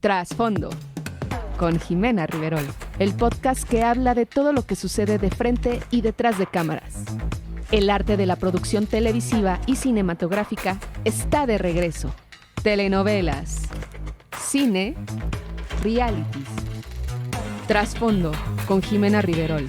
Trasfondo, con Jimena Riverol, el podcast que habla de todo lo que sucede de frente y detrás de cámaras. El arte de la producción televisiva y cinematográfica está de regreso. Telenovelas, cine, realities. Trasfondo, con Jimena Riverol.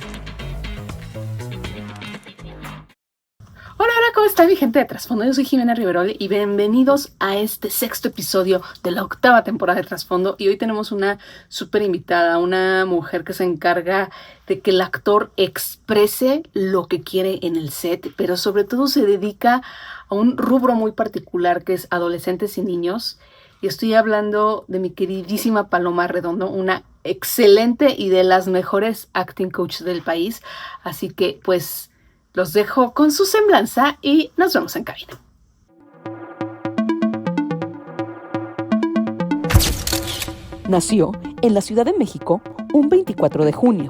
Hola, ¿cómo está mi gente de Trasfondo? Yo soy Jimena Riverol y bienvenidos a este 6º episodio de la 8ª temporada de Trasfondo. Y hoy tenemos una súper invitada, una mujer que se encarga de que el actor exprese lo que quiere en el set, pero sobre todo se dedica a un rubro muy particular que es adolescentes y niños. Y estoy hablando de mi queridísima Paloma Redondo, una excelente y de las mejores acting coach del país. Así que pues los dejo con su semblanza y nos vemos en cabina. Nació en la Ciudad de México un 24 de junio.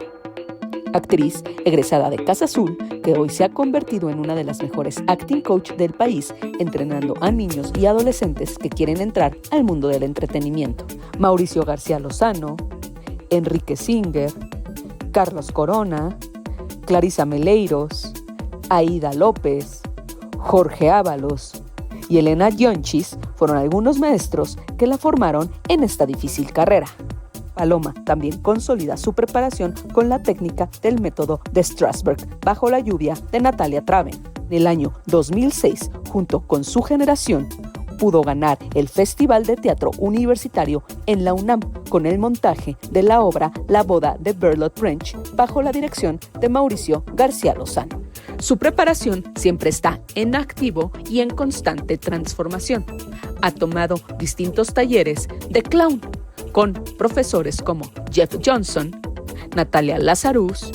Actriz egresada de Casa Azul, que hoy se ha convertido en una de las mejores acting coach del país, entrenando a niños y adolescentes que quieren entrar al mundo del entretenimiento. Mauricio García Lozano, Enrique Singer, Carlos Corona, Clarisa Meleiros, Aida López, Jorge Ábalos y Elena Yonchis fueron algunos maestros que la formaron en esta difícil carrera. Paloma también consolida su preparación con la técnica del método de Strasberg bajo la lluvia de Natalia Traven. En el año 2006, junto con su generación, pudo ganar el Festival de Teatro Universitario en la UNAM con el montaje de la obra La boda de Bertolt Brecht bajo la dirección de Mauricio García Lozano. Su preparación siempre está en activo y en constante transformación. Ha tomado distintos talleres de clown con profesores como Jeff Johnson, Natalia Lazarus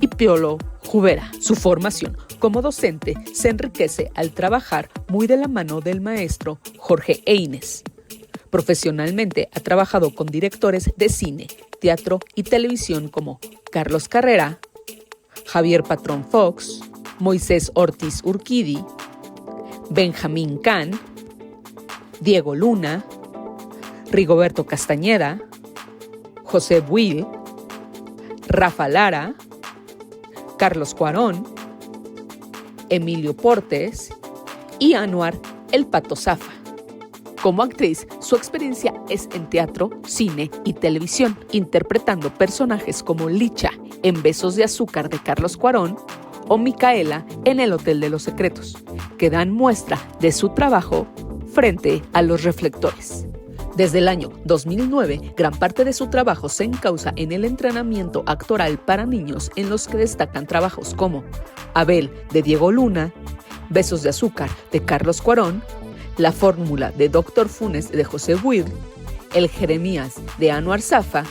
y Piolo Jubera. Su formación como docente se enriquece al trabajar muy de la mano del maestro Jorge Eines. Profesionalmente ha trabajado con directores de cine, teatro y televisión como Carlos Carrera, Javier Patrón Fox, Moisés Ortiz Urquidi, Benjamín Can, Diego Luna, Rigoberto Castañeda, José Buil, Rafa Lara, Carlos Cuarón, Emilio Portes y Anuar El Pato Zafa. Como actriz, su experiencia es en teatro, cine y televisión, interpretando personajes como Licha en Besos de Azúcar de Carlos Cuarón o Micaela en El Hotel de los Secretos, que dan muestra de su trabajo frente a los reflectores. Desde el año 2009, gran parte de su trabajo se encausa en el entrenamiento actoral para niños, en los que destacan trabajos como Abel de Diego Luna, Besos de Azúcar de Carlos Cuarón, La Fórmula de Dr. Funes de José Buil, El Jeremías de Anuar Zafa,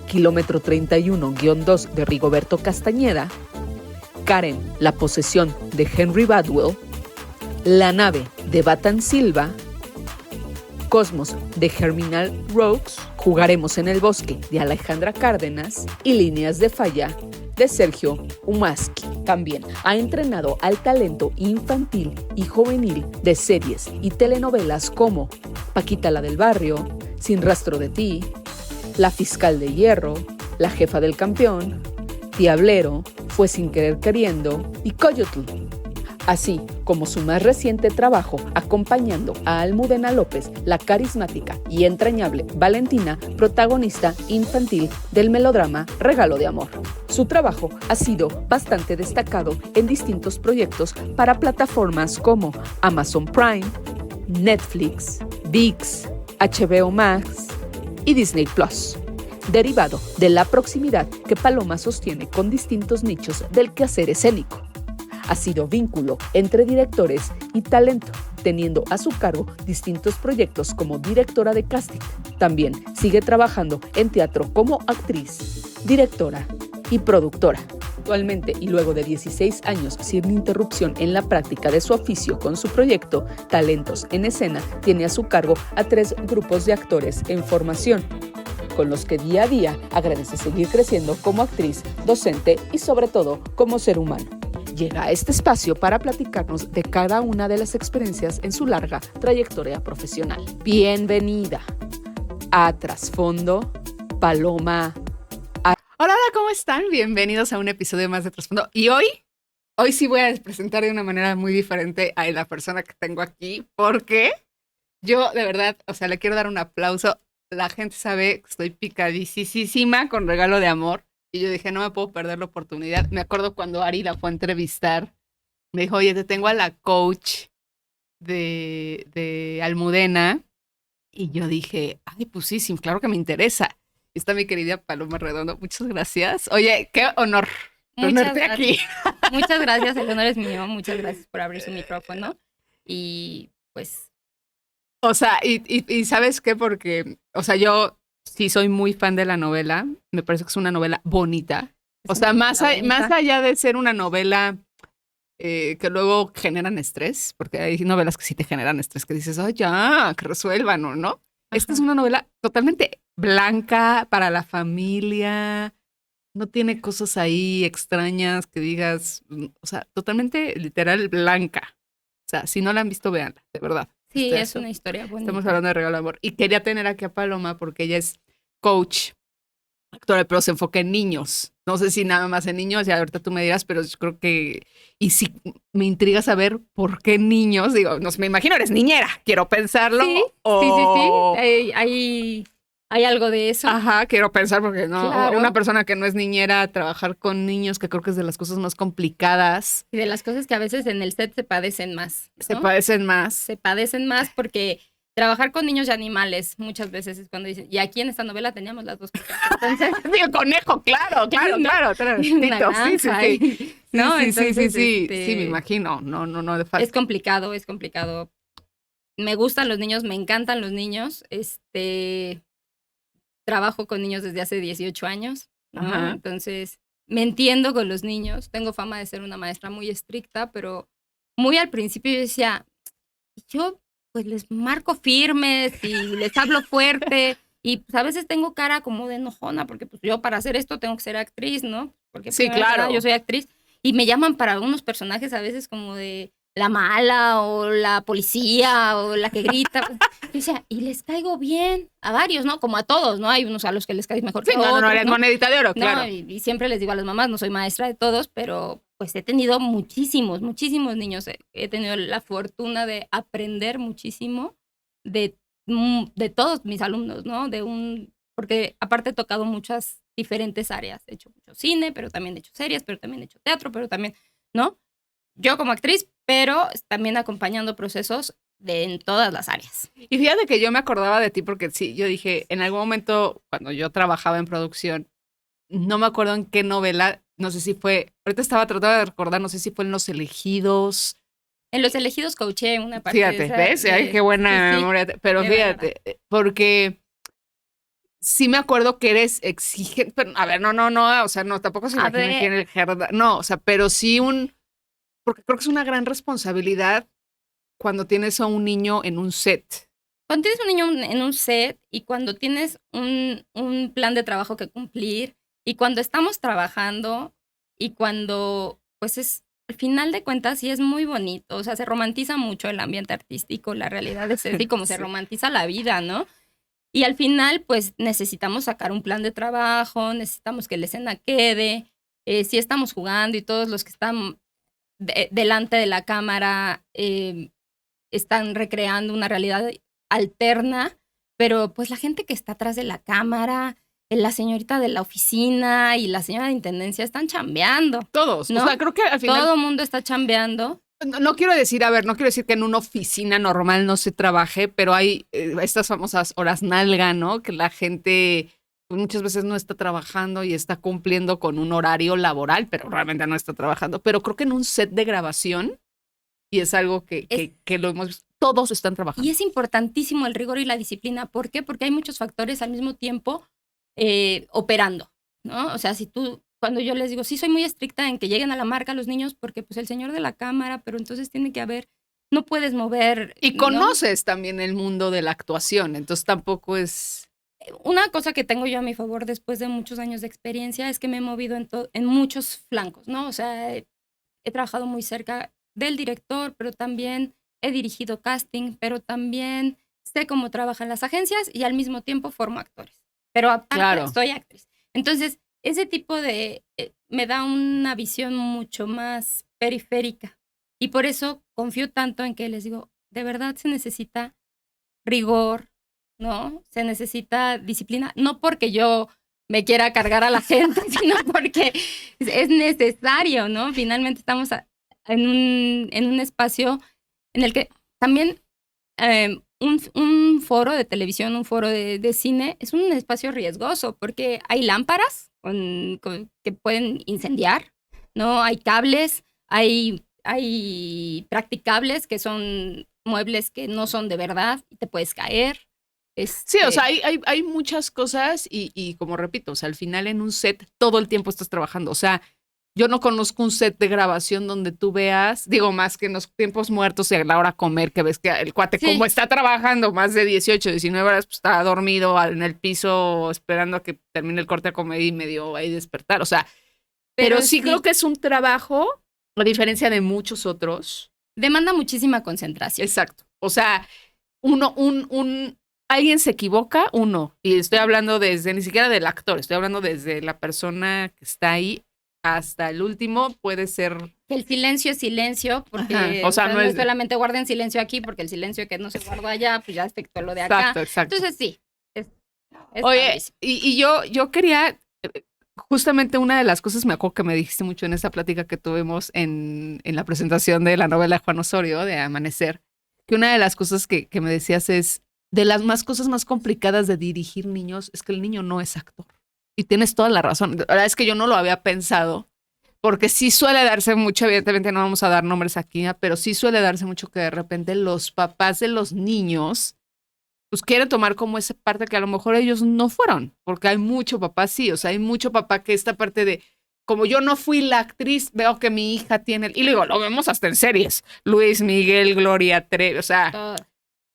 Kilómetro 31-2 de Rigoberto Castañeda, Karen, La Posesión de Henry Badwell, La Nave de Batan Silva, Cosmos de Germinal Rogues, Jugaremos en el Bosque de Alejandra Cárdenas y Líneas de Falla de Sergio Umasqui. También ha entrenado al talento infantil y juvenil de series y telenovelas como Paquita la del Barrio, Sin Rastro de Ti, La Fiscal de Hierro, La Jefa del Campeón, Diablero, Fue sin querer queriendo y Coyotl, así como su más reciente trabajo acompañando a Almudena López, la carismática y entrañable Valentina, protagonista infantil del melodrama Regalo de Amor. Su trabajo ha sido bastante destacado en distintos proyectos para plataformas como Amazon Prime, Netflix, ViX, HBO Max y Disney Plus, derivado de la proximidad que Paloma sostiene con distintos nichos del quehacer escénico. Ha sido vínculo entre directores y talento, teniendo a su cargo distintos proyectos como directora de casting. También sigue trabajando en teatro como actriz, directora y productora. Actualmente, y luego de 16 años sin interrupción en la práctica de su oficio con su proyecto Talentos en Escena, tiene a su cargo a 3 grupos de actores en formación, con los que día a día agradece seguir creciendo como actriz, docente y sobre todo como ser humano. Llega a este espacio para platicarnos de cada una de las experiencias en su larga trayectoria profesional. Bienvenida, a Trasfondo, Paloma. Hola, hola, ¿cómo están? Bienvenidos a un episodio más de Trasfondo. Y hoy sí voy a presentar de una manera muy diferente a la persona que tengo aquí, porque yo de verdad, o sea, le quiero dar un aplauso. La gente sabe que estoy picadísima con regalo de amor. Y yo dije, no me puedo perder la oportunidad. Me acuerdo cuando Ari la fue a entrevistar. Me dijo, oye, te tengo a la coach de Almudena. Y yo dije, ay, pues sí, sí, claro que me interesa. Está mi querida Paloma Redondo. Muchas gracias. Oye, qué honor tenerte aquí. Muchas gracias, el honor es mío. Muchas gracias por abrir su micrófono. Y pues... O sea, y ¿sabes qué? Porque, o sea, yo sí soy muy fan de la novela. Me parece que es una novela bonita. O sea, más allá de ser una novela que luego generan estrés, porque hay novelas que sí te generan estrés, que dices, oh, ya, que resuelvan, ¿no? Esta es una novela totalmente blanca para la familia. No tiene cosas ahí extrañas que digas, o sea, totalmente literal blanca. O sea, si no la han visto, véanla, de verdad. Sí, es una historia bonita. Estamos hablando de regalo de amor. Y quería tener aquí a Paloma porque ella es coach, actora, pero se enfoca en niños. No sé si nada más en niños, ya ahorita tú me dirás, pero yo creo que... Y sí, me intriga saber por qué niños. Digo, no sé, me imagino, eres niñera, quiero pensarlo. Sí, sí. Hay algo de eso. Ajá, quiero pensar porque no, claro. Una persona que no es niñera, trabajar con niños, que creo que es de las cosas más complicadas. Y de las cosas que a veces en el set se padecen más, ¿no? Se padecen más. Se padecen más porque trabajar con niños y animales muchas veces es cuando dicen, y aquí en esta novela teníamos las dos cosas. Entonces, sí, el conejo, claro. Una granja, sí. ¿no? Sí, Entonces, sí, me imagino. No, de fácil. Es complicado. Me gustan los niños, me encantan los niños. Trabajo con niños desde hace 18 años, ¿no? Ajá. Entonces, me entiendo con los niños. Tengo fama de ser una maestra muy estricta, pero muy al principio yo decía, yo pues les marco firmes y les hablo fuerte y pues, a veces tengo cara como de enojona porque pues yo para hacer esto tengo que ser actriz, ¿no? Porque sí, pues, claro. Yo soy actriz y me llaman para unos personajes a veces como de la mala o la policía o la que grita. Y decía, y les caigo bien a varios, ¿no? Como a todos, ¿no? Hay unos a los que les caes mejor que otros, no, eres monedita de oro, claro. No, y siempre les digo a las mamás, no soy maestra de todos, pero pues he tenido muchísimos niños. He tenido la fortuna de aprender muchísimo de todos mis alumnos, ¿no? Porque aparte he tocado muchas diferentes áreas. He hecho mucho cine, pero también he hecho series, pero también he hecho teatro, pero también, ¿no? Yo como actriz, pero también acompañando procesos en todas las áreas. Y fíjate que yo me acordaba de ti porque sí, yo dije, en algún momento cuando yo trabajaba en producción, no me acuerdo en qué novela, no sé si fue, ahorita estaba tratando de recordar, no sé si fue en Los Elegidos. En Los Elegidos coaché una parte. Fíjate, ¿ves? Ay, qué buena memoria. Pero fíjate, porque sí me acuerdo que eres exigente, pero a ver, no, o sea, no, tampoco se imagina quién es el no, o sea, pero sí porque creo que es una gran responsabilidad cuando tienes a un niño en un set. Cuando tienes un niño en un set y cuando tienes un plan de trabajo que cumplir y cuando estamos trabajando y cuando, pues al final de cuentas sí es muy bonito, o sea, se romantiza mucho el ambiente artístico, la realidad es así como se romantiza la vida, ¿no? Y al final, pues necesitamos sacar un plan de trabajo, necesitamos que la escena quede, si estamos jugando y todos los que están delante de la cámara están recreando una realidad alterna, pero pues la gente que está atrás de la cámara, la señorita de la oficina y la señora de intendencia están chambeando. Todos, ¿no? O sea, creo que al final... Todo el mundo está chambeando. No quiero decir que en una oficina normal no se trabaje, pero hay estas famosas horas nalga, ¿no? Que la gente pues, muchas veces no está trabajando y está cumpliendo con un horario laboral, pero realmente no está trabajando. Pero creo que en un set de grabación, y es algo que lo hemos visto, todos están trabajando. Y es importantísimo el rigor y la disciplina. ¿Por qué? Porque hay muchos factores al mismo tiempo operando, ¿no? O sea, cuando yo les digo, sí soy muy estricta en que lleguen a la marca los niños porque pues el señor de la cámara, pero entonces tiene que haber, no puedes mover. Y conoces también el mundo de la actuación, entonces tampoco es... Una cosa que tengo yo a mi favor después de muchos años de experiencia es que me he movido en muchos flancos, ¿no? O sea, he trabajado muy cerca del director, pero también he dirigido casting, pero también sé cómo trabajan las agencias y al mismo tiempo formo actores. Pero aparte soy actriz. Entonces, ese tipo de... me da una visión mucho más periférica. Y por eso confío tanto en que les digo, de verdad se necesita rigor, ¿no? Se necesita disciplina. No porque yo me quiera cargar a la gente, sino porque es necesario, ¿no? Finalmente estamos en un espacio en el que también un foro de televisión, un foro de cine, es un espacio riesgoso porque hay lámparas que pueden incendiar, ¿no? Hay cables, hay practicables que son muebles que no son de verdad y te puedes caer. Sí, o sea, hay muchas cosas y como repito, o sea, al final en un set todo el tiempo estás trabajando. O sea, yo no conozco un set de grabación donde tú veas, digo, más que en los tiempos muertos y a la hora de comer, que ves que el cuate como está trabajando más de 18, 19 horas, pues está dormido en el piso esperando a que termine el corte de comedia y medio ahí despertar. O sea, pero sí creo que es un trabajo, a diferencia de muchos otros. Demanda muchísima concentración. Exacto. O sea, alguien se equivoca, y estoy hablando desde, ni siquiera del actor, estoy hablando desde la persona que está ahí hasta el último, puede ser... El silencio es silencio, porque o sea, no es solamente guarden silencio aquí, porque el silencio que no se guardó allá, pues ya afectó lo de acá. Exacto. Entonces sí. Oye, y yo quería, justamente una de las cosas, me acuerdo que me dijiste mucho en esa plática que tuvimos en la presentación de la novela de Juan Osorio, de Amanecer, que una de las cosas que me decías es, de las cosas más complicadas de dirigir niños es que el niño no es actor. Y tienes toda la razón. La verdad es que yo no lo había pensado, porque sí suele darse mucho, evidentemente no vamos a dar nombres aquí, pero sí suele darse mucho que de repente los papás de los niños pues quieren tomar como esa parte que a lo mejor ellos no fueron, porque hay mucho papá, sí, o sea, hay mucho papá que esta parte de, como yo no fui la actriz, veo que mi hija tiene, y luego lo vemos hasta en series, Luis Miguel, Gloria Trevi, o sea...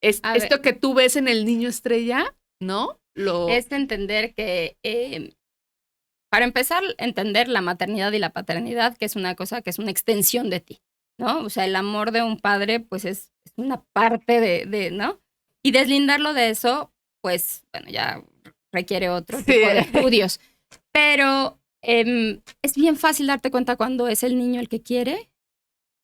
Esto que tú ves en el niño estrella, ¿no? Es entender que, para empezar, entender la maternidad y la paternidad, que es una cosa que es una extensión de ti, ¿no? O sea, el amor de un padre, pues es una parte de, ¿no? Y deslindarlo de eso, pues, bueno, ya requiere otro tipo de estudios. Pero es bien fácil darte cuenta cuando es el niño el que quiere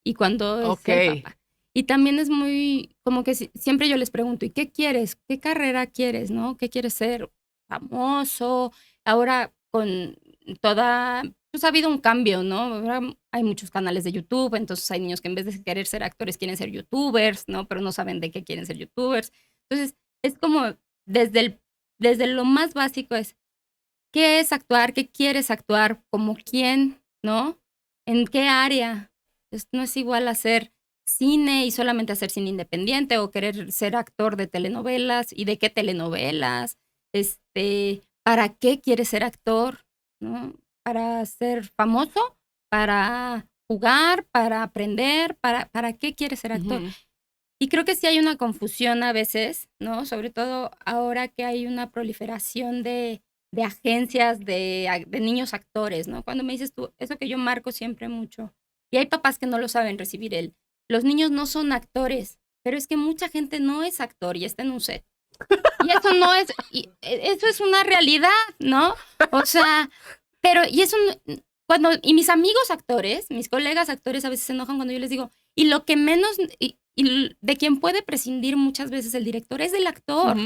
y cuando es el papá. Y también es muy, como que siempre yo les pregunto, ¿y qué quieres? ¿Qué carrera quieres, no? ¿Qué quieres ser? ¿Famoso? Ahora con toda, pues ha habido un cambio, ¿no? Ahora hay muchos canales de YouTube, entonces hay niños que en vez de querer ser actores quieren ser youtubers, ¿no? Pero no saben de qué quieren ser youtubers. Entonces, es como desde lo más básico es, ¿qué es actuar? ¿Qué quieres actuar? ¿Como quién? ¿No? ¿En qué área? No es igual hacer cine y solamente hacer cine independiente o querer ser actor de telenovelas y de qué telenovelas, ¿para qué quieres ser actor? ¿No? ¿Para ser famoso? ¿Para jugar? ¿Para aprender? ¿Para qué quieres ser actor? Y creo que sí hay una confusión a veces, ¿no? Sobre todo ahora que hay una proliferación de agencias de niños actores, ¿no? Cuando me dices tú, eso que yo marco siempre mucho, y hay papás que no lo saben recibir, los niños no son actores, pero es que mucha gente no es actor y está en un set. Y eso no es, eso es una realidad, ¿no? O sea, pero, y mis amigos actores, mis colegas actores a veces se enojan cuando yo les digo, y lo que menos, y de quien puede prescindir muchas veces el director es del actor,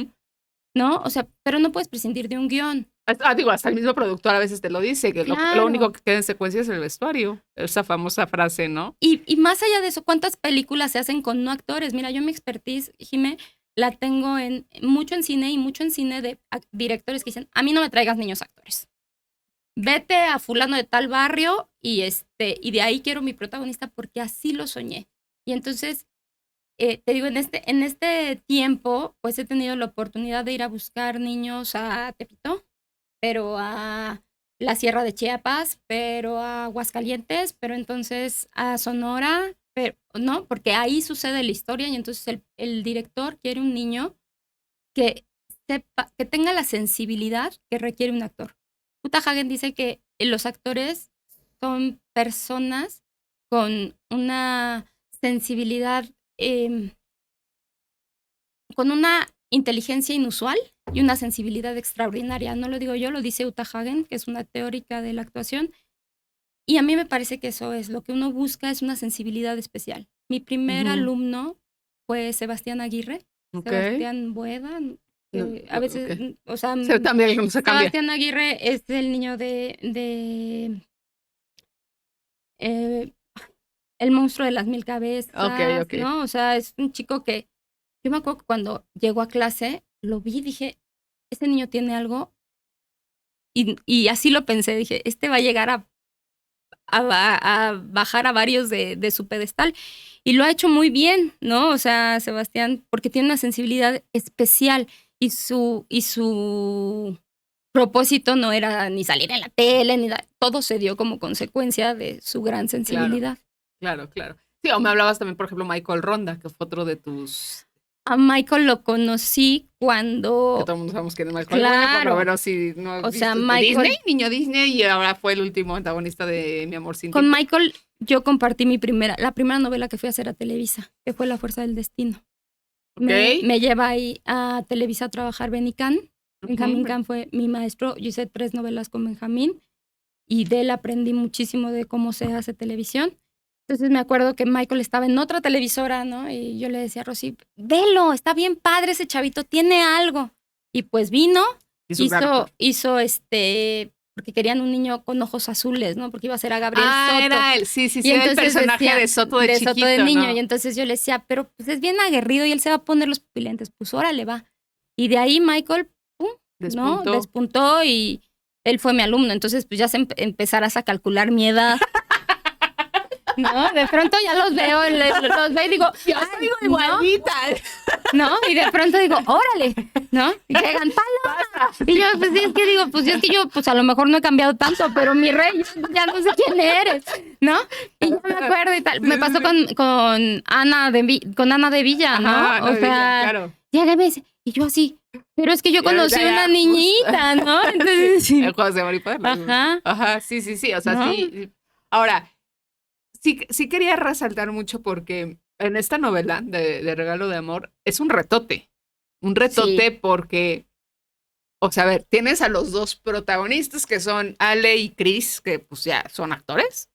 ¿no? O sea, pero no puedes prescindir de un guión. Digo, hasta el mismo productor a veces te lo dice, que lo único que queda en secuencia es el vestuario, esa famosa frase, ¿no? Y más allá de eso, ¿cuántas películas se hacen con no actores? Mira, yo mi expertise, Jimé, la tengo mucho en cine y mucho en cine de directores que dicen, a mí no me traigas niños actores. Vete a fulano de tal barrio y de ahí quiero mi protagonista porque así lo soñé. Y entonces, te digo, en este tiempo, pues he tenido la oportunidad de ir a buscar niños a Tepito, pero a la Sierra de Chiapas, pero a Aguascalientes, pero entonces a Sonora, pero no, porque ahí sucede la historia y entonces el director quiere un niño que sepa, que tenga la sensibilidad que requiere un actor. Uta Hagen dice que los actores son personas con una sensibilidad con una inteligencia inusual y una sensibilidad extraordinaria. No lo digo yo, lo dice Uta Hagen, que es una teórica de la actuación. Y a mí me parece que eso es, lo que uno busca es una sensibilidad especial. Mi primer alumno fue Sebastián Aguirre, Sebastián Boeda, a veces, o sea, también se cambia. Sebastián Aguirre es el niño de El monstruo de las 1000 cabezas, ¿no? O sea, es un chico que, yo me acuerdo que cuando llegó a clase, lo vi y dije, este niño tiene algo, y así lo pensé, dije, este va a llegar a bajar a varios de su pedestal, y lo ha hecho muy bien, ¿no? O sea, Sebastián, porque tiene una sensibilidad especial, y su propósito no era ni salir en la tele, ni todo se dio como consecuencia de su gran sensibilidad. Claro. Sí, o me hablabas también, por ejemplo, Michael Ronda, que fue otro de tus... A Michael lo conocí cuando... Que todo el mundo sabemos que es Michael Claro. Ronda, pero sí, no, o sea, Michael... Disney, niño Disney, y ahora fue el último antagonista de Mi amor sin ti. Con Michael yo compartí la primera novela que fui a hacer a Televisa, que fue La fuerza del destino. Me lleva ahí a Televisa a trabajar Benny-Can. Benjamín Can fue mi maestro. Yo hice 3 novelas con Benjamín y de él aprendí muchísimo de cómo se hace televisión. Entonces me acuerdo que Michael estaba en otra televisora, ¿no? Y yo le decía a Rosy, velo, está bien padre ese chavito, tiene algo. Y pues vino, hizo porque querían un niño con ojos azules, ¿no? Porque iba a ser a Gabriel Soto. Era él, sí, y era el personaje decía, de Soto de chiquito, Soto de niño, ¿no? Y entonces yo le decía, pero pues es bien aguerrido y él se va a poner los pupilentes, pues órale va. Y de ahí Michael, despuntó y él fue mi alumno, entonces pues ya empezarás a calcular mi edad. ¿No? De pronto ya los veo y digo, yo soy igualita. ¿No? Y de pronto digo, órale, ¿no? Y llegan Paloma. Y yo, pues a lo mejor no he cambiado tanto, pero mi rey, ya no sé quién eres, ¿no? Y ya me acuerdo y tal. Me pasó con Ana de Villa, ¿no? Ajá, o sea, claro. Llega y me dice, y yo así, pero es que yo conocí una niñita, ¿no? Entonces, sí. El juego de amor y poder. Ajá, sí, o sea, ¿no? Sí. Ahora, sí quería resaltar mucho porque en esta novela de Regalo de Amor es un retote sí. Porque, o sea, a ver, tienes a los 2 protagonistas que son Ale y Chris, que pues ya son actores,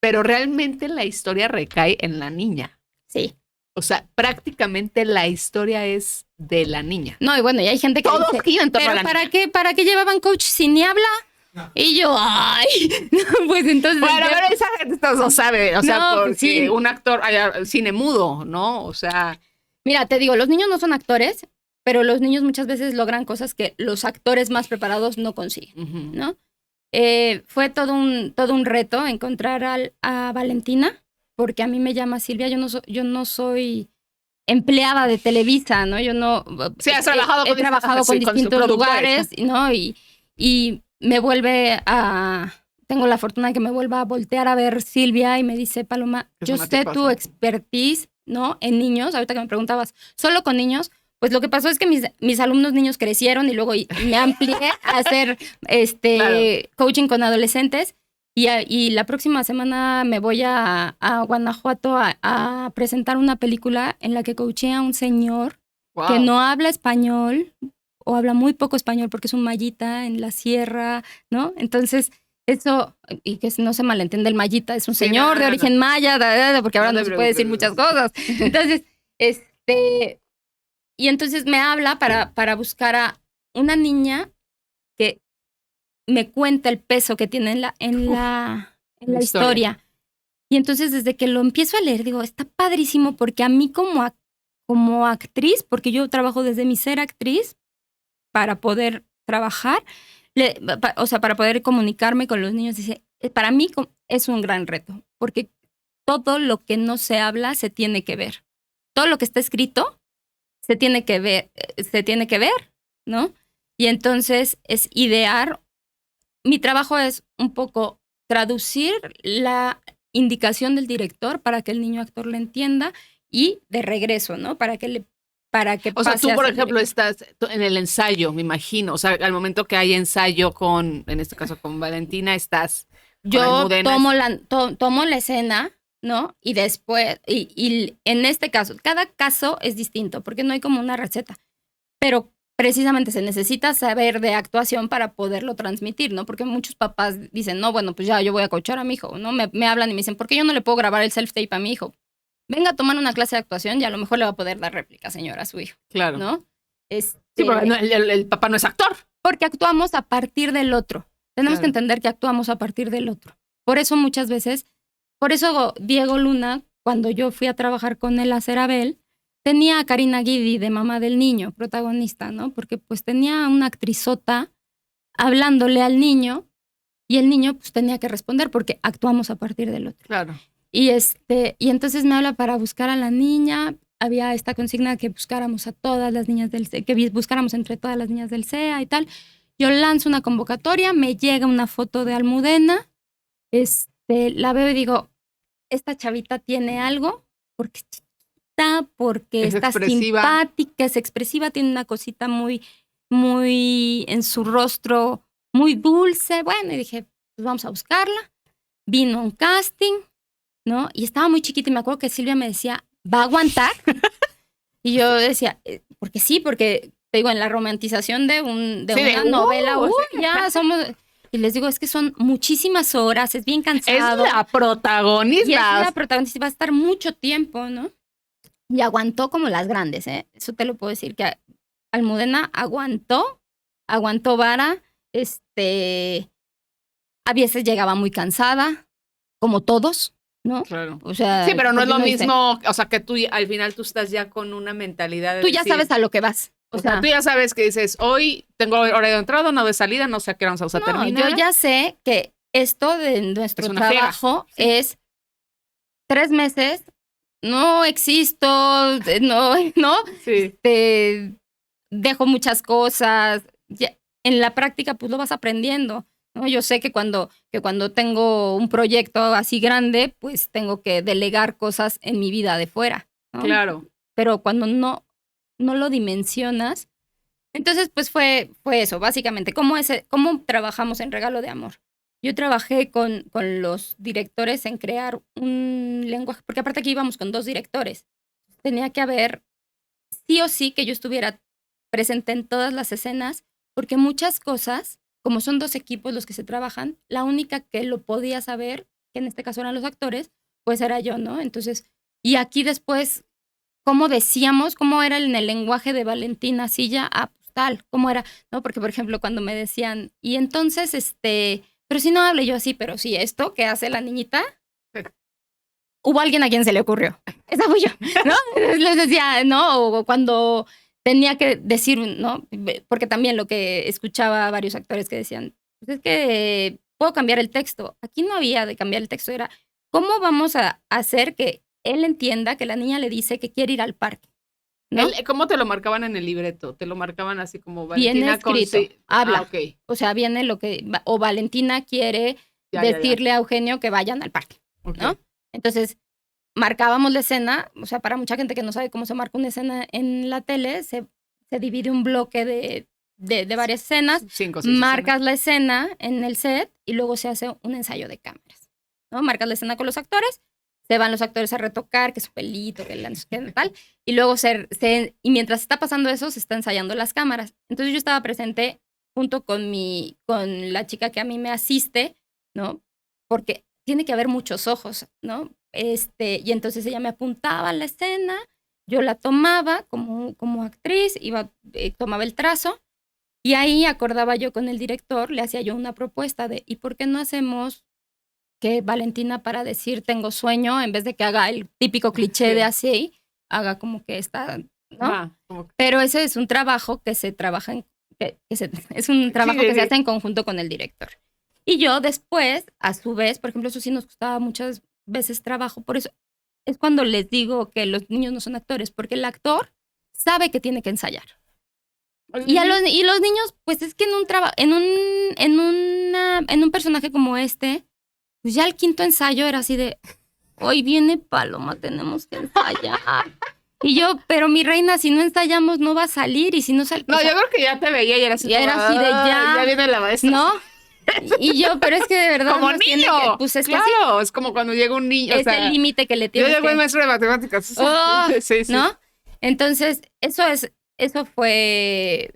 pero realmente la historia recae en la niña. Sí. O sea, prácticamente la historia es de la niña. No, y bueno, y hay gente que todos giran en torno a la niña. ¿Para qué llevaban coach si ni habla? No. Y yo, pues entonces... Bueno, pero esa gente no sabe, o sea, porque sí. Un actor, cine mudo, ¿no? O sea... Mira, te digo, los niños no son actores, pero los niños muchas veces logran cosas que los actores más preparados no consiguen, ¿no? Fue todo un reto encontrar a Valentina, porque a mí me llama Silvia, yo no soy empleada de Televisa, ¿no? Yo no... Sí, has trabajado he trabajado con distintos lugares, ¿no? Y me tengo la fortuna de que me vuelva a voltear a ver Silvia y me dice, Paloma, yo sé tu expertise, ¿no? En niños, ahorita que me preguntabas, ¿solo con niños? Pues lo que pasó es que mis alumnos niños crecieron y luego me amplié a hacer claro. Coaching con adolescentes y la próxima semana me voy a Guanajuato a presentar una película en la que coaché a un señor que no habla español o habla muy poco español porque es un mallita en la sierra, ¿no? Entonces, eso, y que no se malentiende el mallita, es un señor de origen maya, porque ahora no se puede decir muchas cosas. Entonces, y entonces me habla para buscar a una niña que me cuenta el peso que tiene en la historia. Y entonces, desde que lo empiezo a leer, digo, está padrísimo porque a mí como actriz, porque yo trabajo desde mi ser actriz, para poder trabajar, o sea, para poder comunicarme con los niños. Dice, para mí es un gran reto, porque todo lo que no se habla se tiene que ver. Todo lo que está escrito se tiene que ver, ¿no? Y entonces es idear. Mi trabajo es un poco traducir la indicación del director para que el niño actor le entienda y de regreso, ¿no? Para que o sea, tú, por ejemplo, estás en el ensayo, me imagino. O sea, al momento que hay ensayo en este caso con Valentina, estás... Yo tomo la escena ¿no? Y después, y en este caso, cada caso es distinto, porque no hay como una receta, pero precisamente se necesita saber de actuación para poderlo transmitir, ¿no? Porque muchos papás dicen, no, bueno, pues ya yo voy a coachar a mi hijo, ¿no? Me hablan y me dicen, ¿por qué yo no le puedo grabar el self-tape a mi hijo? Venga a tomar una clase de actuación y a lo mejor le va a poder dar réplica, señora, a su hijo, Claro. ¿no? Sí, porque el papá no es actor. Porque actuamos a partir del otro. Tenemos Claro. que entender que actuamos a partir del otro. Por eso muchas veces, por eso Diego Luna, cuando yo fui a trabajar con él a Cerabel, tenía a Karina Guidi de mamá del niño, protagonista, ¿no? Porque pues tenía una actrizota hablándole al niño y el niño pues tenía que responder porque actuamos a partir del otro. Claro. Y entonces me habla para buscar a la niña. Había esta consigna que buscáramos a todas las niñas del CEA, que buscáramos entre todas las niñas del CEA y tal. Yo lanzo una convocatoria, me llega una foto de Almudena, la veo y digo, esta chavita tiene algo, porque es chiquita, porque Es está expresiva. simpática, es expresiva, tiene una cosita muy, muy en su rostro, muy dulce. Bueno, y dije, pues vamos a buscarla. Vino a un casting, ¿no? Y estaba muy chiquita y me acuerdo que Silvia me decía, ¿va a aguantar? Y yo decía, porque sí, porque te digo, en la romantización de una novela, sí. ya somos... Y les digo, es que son muchísimas horas, es bien Es cansado. la protagonista. Y es la protagonista, va a estar mucho tiempo, ¿no? Y aguantó como las grandes, ¿eh? Eso te lo puedo decir, que Almudena aguantó vara, a veces llegaba muy cansada, como todos, ¿no? Claro. O sea, Sí, pero no es lo porque uno dice, mismo, o sea, que tú al final tú estás ya con una mentalidad de tú ya decir, sabes a lo que vas. o sea, tú ya sabes que dices, hoy tengo horario de entrada, no de salida, no sé a qué vamos a no, terminar. yo ya sé que esto de nuestro Es una friega. trabajo es 3 meses, no existo, no, Sí. te dejo muchas cosas. En la práctica, pues lo vas aprendiendo, ¿no? Yo sé que cuando tengo un proyecto así grande, pues tengo que delegar cosas en mi vida de fuera, ¿no? Claro. Pero cuando no lo dimensionas, entonces pues fue eso, básicamente. ¿Cómo trabajamos en Regalo de Amor? Yo trabajé con los directores en crear un lenguaje, porque aparte aquí íbamos con 2 directores. Tenía que haber sí o sí que yo estuviera presente en todas las escenas, porque muchas cosas, como son 2 equipos los que se trabajan, la única que lo podía saber, que en este caso eran los actores, pues era yo, ¿no? Entonces, y aquí después, ¿cómo decíamos? ¿Cómo era en el lenguaje de Valentina Silla? Ah, pues tal, ¿cómo era? ¿No? Porque, por ejemplo, cuando me decían, y entonces, pero si no hable yo así, pero sí, esto que hace la niñita, hubo alguien a quien se le ocurrió. Esa fui yo, ¿no? Les decía, ¿no? O cuando tenía que decir, ¿no? Porque también lo que escuchaba a varios actores que decían, pues es que puedo cambiar el texto. Aquí no había de cambiar el texto, era, ¿cómo vamos a hacer que él entienda que la niña le dice que quiere ir al parque? ¿No? ¿Cómo te lo marcaban en el libreto? ¿Te lo marcaban así como Viene Valentina escrito, habla. Ah, ok. O sea, viene lo que, o Valentina quiere Ya. decirle a Eugenio que vayan al parque, Ok. ¿no? Entonces, marcábamos la escena, o sea, para mucha gente que no sabe cómo se marca una escena en la tele, se divide un bloque de varias escenas, 5, 6 marcas la escena en el set y luego se hace un ensayo de cámaras, ¿no? Marcas la escena con los actores, se van los actores a retocar, que su pelito, que tal, y luego y mientras está pasando eso, se está ensayando las cámaras. Entonces yo estaba presente junto con la chica que a mí me asiste, ¿no? Porque tiene que haber muchos ojos, ¿no? Y entonces ella me apuntaba a la escena, yo la tomaba como actriz, tomaba el trazo, y ahí acordaba yo con el director, le hacía yo una propuesta de, ¿y por qué no hacemos que Valentina para decir tengo sueño, en vez de que haga el típico cliché de así, haga como que está, ¿no? Pero ese es un trabajo que se trabaja es un trabajo que se hace en conjunto con el director. Y yo después, a su vez, por ejemplo, eso sí nos costaba muchas veces trabajo, por eso es cuando les digo que los niños no son actores, porque el actor sabe que tiene que ensayar. Y los niños, pues es que en un personaje como este, pues ya el 5.º ensayo era así de, hoy viene Paloma, tenemos que ensayar. Y yo, pero mi reina, si no ensayamos no va a salir, y si no sale... No, yo creo que ya te veía y era así. Ya era así de ya. Ya viene la maestra. ¿No? Y yo, pero es que de verdad como uno tiene niño. que, pues es que Claro, es como cuando llega un niño. es o sea, el límite que le yo tienes llego el que... maestro de matemáticas. Oh, sí. ¿no? Entonces, eso fue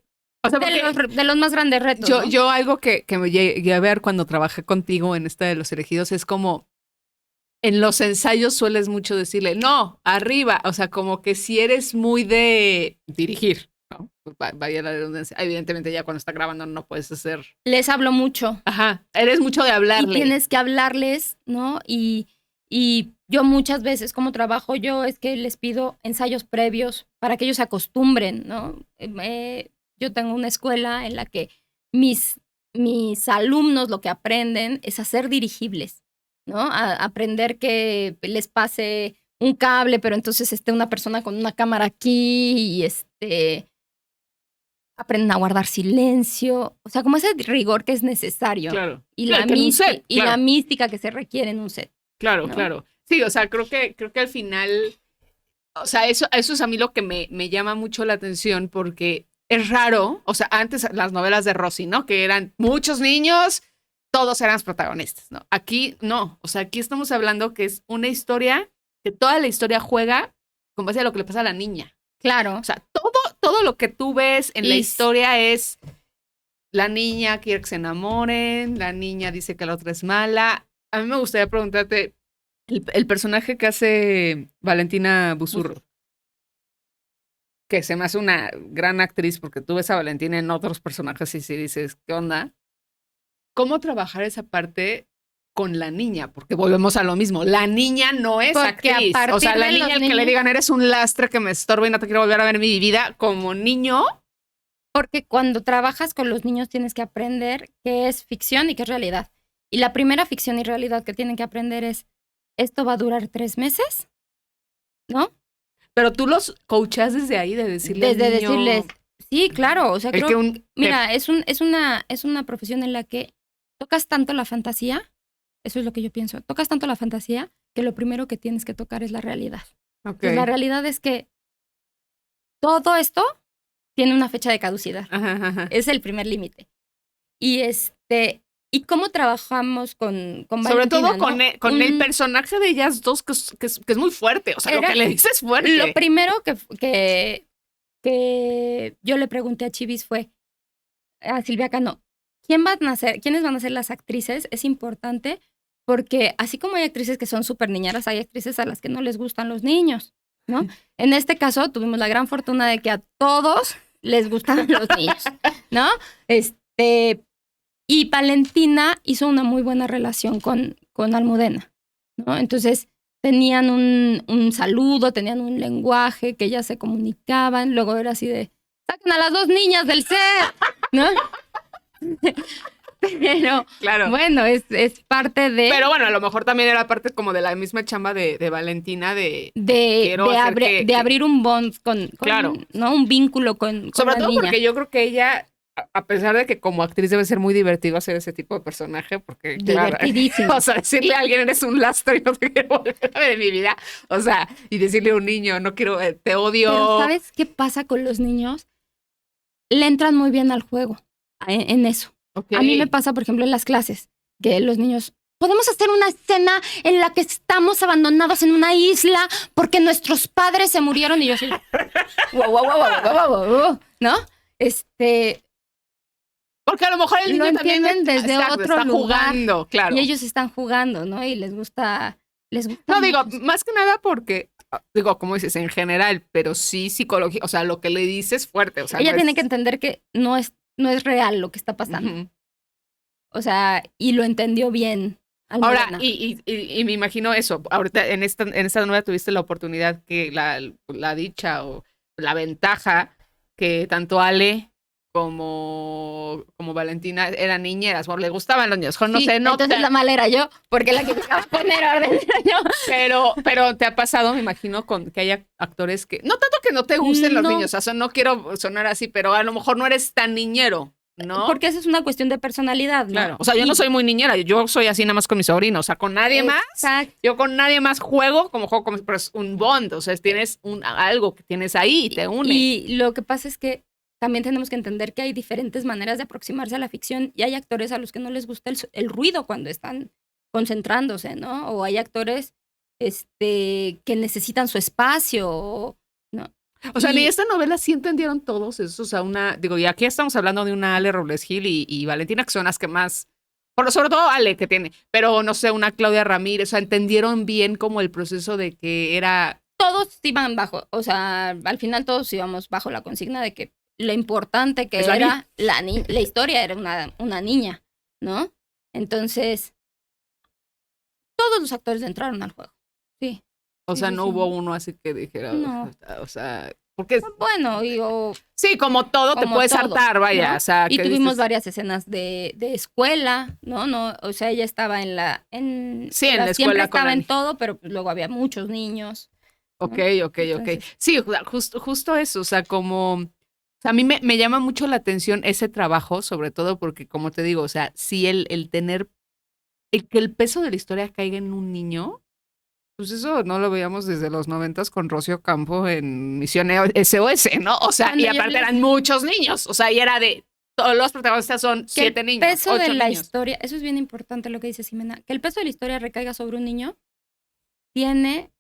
O sea, porque de los más grandes retos, ¿no? yo algo que me llegué a ver cuando trabajé contigo en esta de Los Elegidos es como en los ensayos sueles mucho decirle, no, arriba. O sea, como que si eres muy de dirigir, ¿no? Pues vaya la redundancia. Evidentemente ya cuando está grabando no puedes hacer... Les hablo mucho. Ajá, eres mucho de hablarle. Y tienes que hablarles, ¿no? Y yo muchas veces, como trabajo yo, es que les pido ensayos previos para que ellos se acostumbren, ¿no? Yo tengo una escuela en la que mis alumnos lo que aprenden es a ser dirigibles, ¿no? A aprender que les pase un cable, pero entonces esté una persona con una cámara aquí y aprenden a guardar silencio, o sea, como ese rigor que es necesario. Claro. Y, Claro, la, que en un set, y claro. la mística que se requiere en un set. Claro, ¿no? claro. Sí, o sea, creo que al final, o sea, eso es a mí lo que me llama mucho la atención porque es raro, o sea, antes las novelas de Rossi, ¿no? Que eran muchos niños, todos eran los protagonistas, ¿no? Aquí no, o sea, aquí estamos hablando que es una historia, que toda la historia juega con base a lo que le pasa a la niña. Claro. O sea, todo lo que tú ves en la historia es la niña quiere que se enamoren, la niña dice que la otra es mala. A mí me gustaría preguntarte, el personaje que hace Valentina Busurro, que se me hace una gran actriz porque tú ves a Valentina en otros personajes y si dices, ¿qué onda? ¿Cómo trabajar esa parte con la niña? Porque volvemos a lo mismo, la niña no es Porque actriz. O sea, la niña, el que le digan, eres un lastre que me estorba y no te quiero volver a ver en mi vida, como niño... Porque cuando trabajas con los niños tienes que aprender qué es ficción y qué es realidad. Y la primera ficción y realidad que tienen que aprender es, ¿esto va a durar 3 meses? ¿No? Pero tú los coachas desde ahí, de decirle Desde al niño, decirles, sí, claro, o sea, el creo, que mira, es una profesión en la que tocas tanto la fantasía, eso es lo que yo pienso, tocas tanto la fantasía que lo primero que tienes que tocar es la realidad. Okay. Pues la realidad es que todo esto tiene una fecha de caducidad. Ajá. Es el primer límite. ¿Y cómo trabajamos con Valentina? Sobre todo ¿no? con el personaje de ellas dos, que es muy fuerte. O sea, lo que le dices es fuerte. Lo primero que yo le pregunté a Chivis fue, a Silvia Cano, ¿quiénes van a ser las actrices? Es importante porque así como hay actrices que son súper niñeras, hay actrices a las que no les gustan los niños, ¿no? En este caso tuvimos la gran fortuna de que a todos les gustan los niños, ¿no? Y Valentina hizo una muy buena relación con Almudena, ¿no? Entonces tenían un saludo, tenían un lenguaje que ellas se comunicaban, luego era así de, saquen a las 2 niñas del set, ¿no? Pero claro. Bueno, es parte de... Pero bueno, a lo mejor también era parte como de la misma chamba de Valentina de abrir un bond con claro. ¿no? Un vínculo con sobre la todo niña. Porque yo creo que ella, a pesar de que como actriz debe ser muy divertido hacer ese tipo de personaje, porque divertidísimo. Claro, o sea, decirle a alguien eres un lastre y no te quiero volver a ver en mi vida, o sea, y decirle a un niño, no quiero, te odio. Pero ¿sabes qué pasa con los niños? Le entran muy bien al juego, en eso. Okay. A mí me pasa, por ejemplo, en las clases, que los niños, podemos hacer una escena en la que estamos abandonados en una isla porque nuestros padres se murieron y yo soy, ¿no? Porque a lo mejor el niño lo también entienden desde otro está lugar, jugando, claro. Y ellos están jugando, ¿no? Y les gusta no, digo, más que nada porque, digo, como dices, en general, pero sí psicología, o sea, lo que le dices es fuerte. O sea, ella tiene que entender que no es real lo que está pasando. Uh-huh. O sea, y lo entendió bien. Almudena. Ahora, y me imagino eso, ahorita en esta novela tuviste la oportunidad que la dicha o la ventaja que tanto Ale como Valentina eran niñeras, bueno, le gustaban los niños, no sí, sé, no. Entonces la mala era yo, porque la que tenía que poner orden era yo. Pero te ha pasado, me imagino, con que haya actores que, no tanto que no te gusten los niños, o sea, no quiero sonar así, pero a lo mejor no eres tan niñero, ¿no? Porque eso es una cuestión de personalidad, ¿no? Claro, o sea, yo no soy muy niñera, yo soy así nada más con mi sobrino, o sea, con nadie más, yo con nadie más juego, pero es un bond, o sea, tienes algo que tienes ahí y te une. Y lo que pasa es que también tenemos que entender que hay diferentes maneras de aproximarse a la ficción y hay actores a los que no les gusta el ruido cuando están concentrándose, ¿no? O hay actores que necesitan su espacio, ¿no? O sea, en esta novela sí entendieron todos eso. O sea, y aquí estamos hablando de una Ale Robles Gil y Valentina, que son las que más, sobre todo Ale que tiene, pero no sé, una Claudia Ramírez, o sea, entendieron bien como el proceso de que era... Todos iban bajo, o sea, al final todos íbamos bajo la consigna de que lo importante que era la historia era una niña, ¿no? Entonces, todos los actores entraron al juego, sí. O sea, no hubo uno así que dijera, no. O sea, porque... Bueno, digo... Sí, como todo, te puedes hartar, vaya, ¿no? o sea... Y tuvimos varias escenas de escuela, ¿no? O sea, ella estaba en la escuela. Siempre estaba en todo, pero pues luego había muchos niños. Ok. Sí, justo eso, o sea, como... O sea, a mí me llama mucho la atención ese trabajo, sobre todo porque, como te digo, o sea, sí el tener... que el peso de la historia caiga en un niño... Pues eso no lo veíamos desde los 90s con Rocío Campo en Misión SOS, ¿no? O sea, y aparte eran muchos niños. O sea, y era de todos los protagonistas son 7 niños. El peso de la niños. historia, eso es bien importante lo que dice Ximena, que el peso de la historia recaiga sobre un niño tiene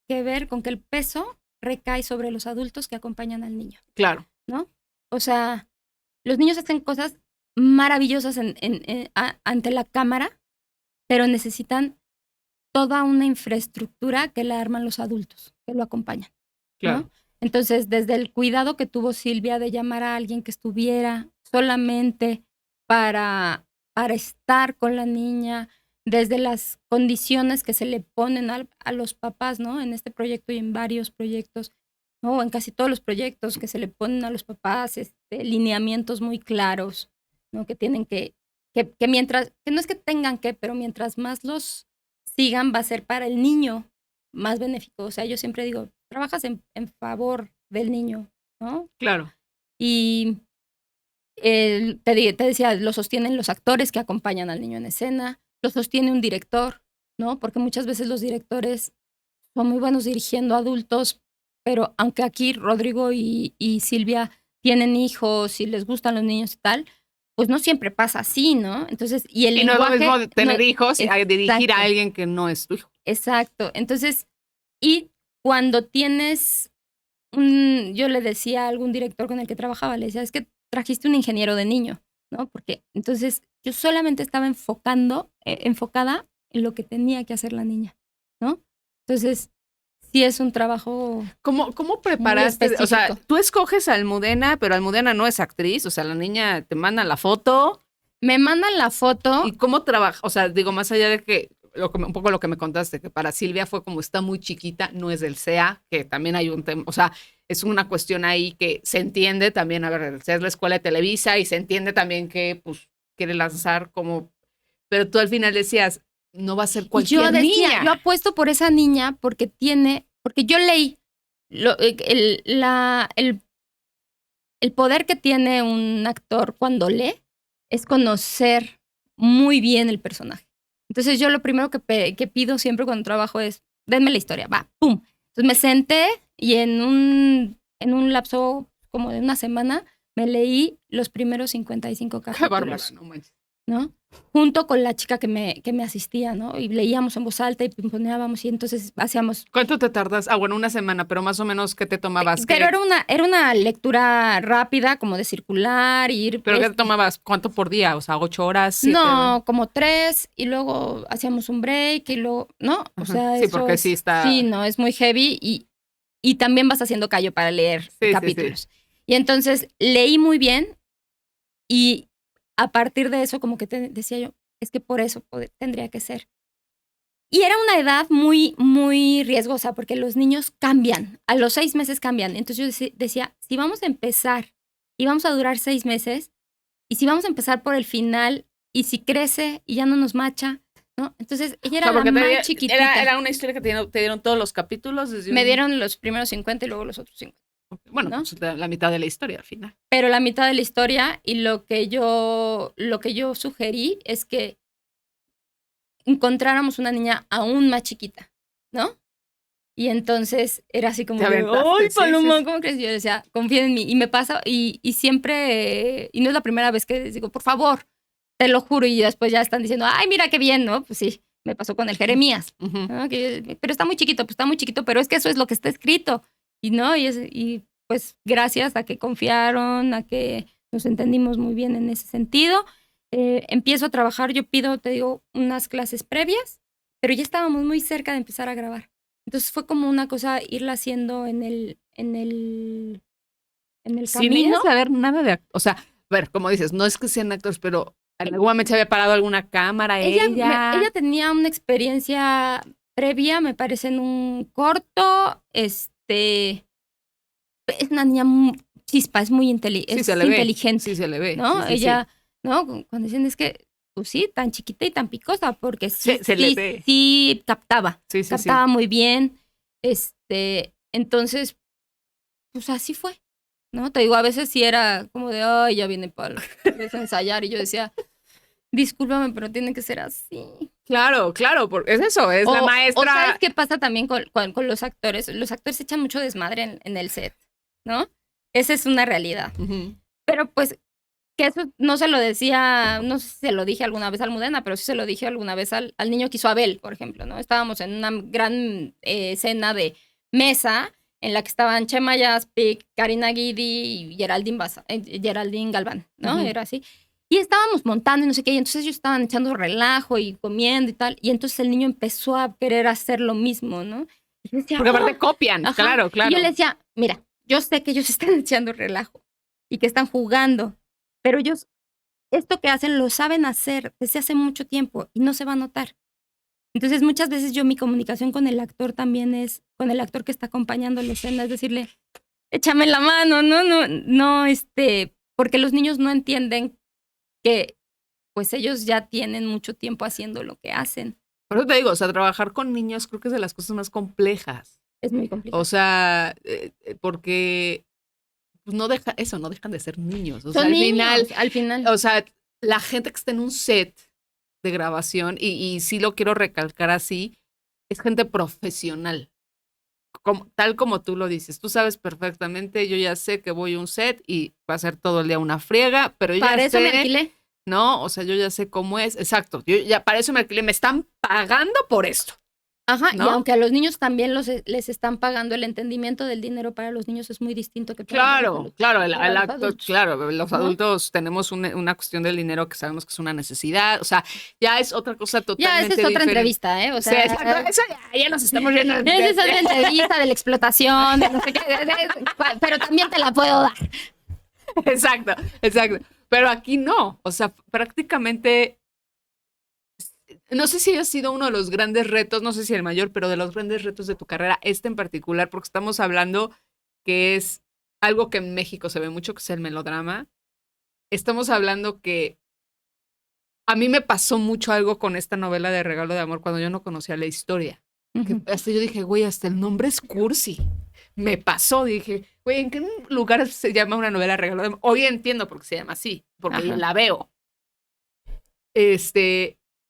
que ver con que el peso recae sobre los adultos que acompañan al niño. Claro. ¿No? O sea, los niños hacen cosas maravillosas ante la cámara, pero necesitan toda una infraestructura que la arman los adultos, que lo acompañan. Claro. ¿No? Entonces, desde el cuidado que tuvo Silvia de llamar a alguien que estuviera solamente para estar con la niña, desde las condiciones que se le ponen a los papás, ¿no? En este proyecto y en varios proyectos, ¿no? En casi todos los proyectos que se le ponen a los papás, lineamientos muy claros, ¿no? Que tienen que mientras, que no es que tengan que, pero mientras más los sigan va a ser para el niño más benéfico. O sea, yo siempre digo, trabajas en favor del niño, ¿no? Claro. Y te decía, lo sostienen los actores que acompañan al niño en escena, lo sostiene un director, ¿no? Porque muchas veces los directores son muy buenos dirigiendo adultos, pero aunque aquí Rodrigo y Silvia tienen hijos y les gustan los niños y tal, pues no siempre pasa así, ¿no? Entonces, y el lenguaje... no es lo mismo tener hijos y dirigir a alguien que no es tu hijo. Exacto. Entonces, y cuando tienes yo le decía a algún director con el que trabajaba, le decía, es que trajiste un ingeniero de niño, ¿no? Porque entonces yo solamente estaba enfocada en lo que tenía que hacer la niña, ¿no? Entonces, sí es un trabajo. ¿Cómo preparaste? O sea, tú escoges a Almudena, pero Almudena no es actriz, o sea, la niña te manda la foto. Me mandan la foto. ¿Y cómo trabaja? O sea, digo, más allá de que un poco lo que me contaste, que para Silvia fue como está muy chiquita, no es del CEA, que también hay un tema, o sea, es una cuestión ahí que se entiende también, a ver, el CEA es la escuela de Televisa y se entiende también que, pues, quiere lanzar como, pero tú al final decías, no va a ser cualquier niña. Yo apuesto por esa niña porque yo leí el poder que tiene un actor cuando lee es conocer muy bien el personaje. Entonces yo lo primero que pido siempre cuando trabajo es, denme la historia, va, pum. Entonces me senté y en un lapso como de una semana me leí los primeros 55 capítulos. Qué bárbaro, no manches. ¿No? Junto con la chica que me asistía, ¿no? Y leíamos en voz alta y pimponeábamos y entonces hacíamos... ¿Cuánto te tardas? Ah, bueno, una semana, pero más o menos, ¿qué te tomabas? Pero era una lectura rápida, como de circular, ir... ¿Pero qué te tomabas? ¿Cuánto por día? O sea, 8 horas, 7 No, como 3 y luego hacíamos un break y luego... ¿No? O sea, sí, porque sí está... Sí, no, es muy heavy y también vas haciendo callo para leer capítulos. Sí. Y entonces leí muy bien y a partir de eso, como que decía yo, es que por eso tendría que ser. Y era una edad muy, muy riesgosa, porque los niños cambian, a los 6 meses cambian. Entonces yo decía, si vamos a empezar y vamos a durar 6 meses, y si vamos a empezar por el final, y si crece y ya no nos macha, ¿no? Entonces ella era la más chiquitita. Era una historia que te dieron todos los capítulos. Me dieron los primeros 50 y luego los otros 50. Bueno, ¿no? Pues la mitad de la historia al final. Pero la mitad de la historia y lo que yo sugerí es que encontráramos una niña aún más chiquita, ¿no? Y entonces era así como, Te aventaste, ¡ay, sí, Paloma! sí, sí. ¿Cómo crees? Yo decía, confía en mí. Y me pasa, y siempre, y no es la primera vez que les digo, por favor, te lo juro. Y después ya están diciendo, ¡ay, mira qué bien! ¿No? Pues sí, me pasó con el Jeremías. Ujú. ¿No? Pero está muy chiquito, pues está muy chiquito, pero es que eso es lo que está escrito. Y no, y pues gracias a que confiaron, a que nos entendimos muy bien en ese sentido. Empiezo a trabajar, yo pido, te digo, unas clases previas, pero ya estábamos muy cerca de empezar a grabar. Entonces fue como una cosa irla haciendo en el Sin camino. ella saber nada de o sea, a ver, como dices, no es que sean actores, pero en algún momento se había parado alguna cámara Ella tenía una experiencia previa, me parece, en un corto. Es una niña chispa, es muy Sí, se le ve. inteligente. Sí, se le ve. ¿No? Sí, sí, Ella, ¿no? Cuando dicen es que, pues sí, tan chiquita y tan picosa, porque sí, Se le ve. sí captaba. Sí, sí, sí. Captaba muy bien. Entonces, pues así fue, ¿no? Te digo, a veces sí era como de, ay, ya viene para ensayar. Y yo decía, discúlpame, pero tiene que ser así. Claro, claro, porque es eso, es la maestra. O ¿sabes qué pasa también con los actores? Los actores echan mucho desmadre en el set, ¿no? Esa es una realidad. Ujú. Pero pues, que eso no se lo decía, no sé si se lo dije alguna vez a Almudena, pero sí se lo dije alguna vez al niño que hizo Abel, por ejemplo, ¿no? Estábamos en una gran escena de mesa en la que estaban Chema Yaspic, Karina Guidi y Geraldine Galván, ¿no? Ujú. Era así. Y estábamos montando y no sé qué, y entonces ellos estaban echando relajo y comiendo y tal, y entonces el niño empezó a querer hacer lo mismo, ¿no? Y yo decía, Porque aparte "Oh". copian, Ajá. claro, claro. Y yo le decía, mira, yo sé que ellos están echando relajo y que están jugando, pero ellos, esto que hacen lo saben hacer desde hace mucho tiempo y no se va a notar. Entonces, muchas veces mi comunicación con el actor también es, con el actor que está acompañando la escena, es decirle, échame la mano, no, porque los niños no entienden que, pues, ellos ya tienen mucho tiempo haciendo lo que hacen. Por eso te digo, o sea, trabajar con niños creo que es de las cosas más complejas. Es muy complicado. O sea, porque pues no dejan de ser niños. O sea, Son al niños, al final. o sea, la gente que está en un set de grabación, y sí lo quiero recalcar así, es gente profesional. Tal como tú lo dices, tú sabes perfectamente, yo ya sé que voy a un set y va a ser todo el día una friega, pero yo Para ya eso me sé, alquilé. ¿no? O sea, yo ya sé cómo es, exacto, yo ya para eso me alquilé, me están pagando por esto. Ajá, ¿no? y aunque a los niños también les están pagando, el entendimiento del dinero para los niños es muy distinto que para los Claro, para el los acto, adultos. claro, los ¿no? adultos tenemos una cuestión del dinero que sabemos que es una necesidad, o sea, ya es otra cosa totalmente Ya, esa es otra diferente. entrevista, ¿eh? O Sí, sea, exacto, eso ya nos estamos viendo. esa es otra entrevista de la explotación, de no sé qué, pero también te la puedo dar. Exacto. Pero aquí no, o sea, prácticamente, no sé si ha sido uno de los grandes retos, no sé si el mayor, pero de los grandes retos de tu carrera, este en particular, porque estamos hablando que es algo que en México se ve mucho, que es el melodrama. Estamos hablando que a mí me pasó mucho algo con esta novela de Regalo de Amor cuando yo no conocía la historia. Que hasta yo dije, güey, hasta el nombre es cursi. Me pasó, dije, güey, ¿en qué lugar se llama una novela Regalo de Amor? Hoy entiendo por qué se llama así, porque Ajá. la veo.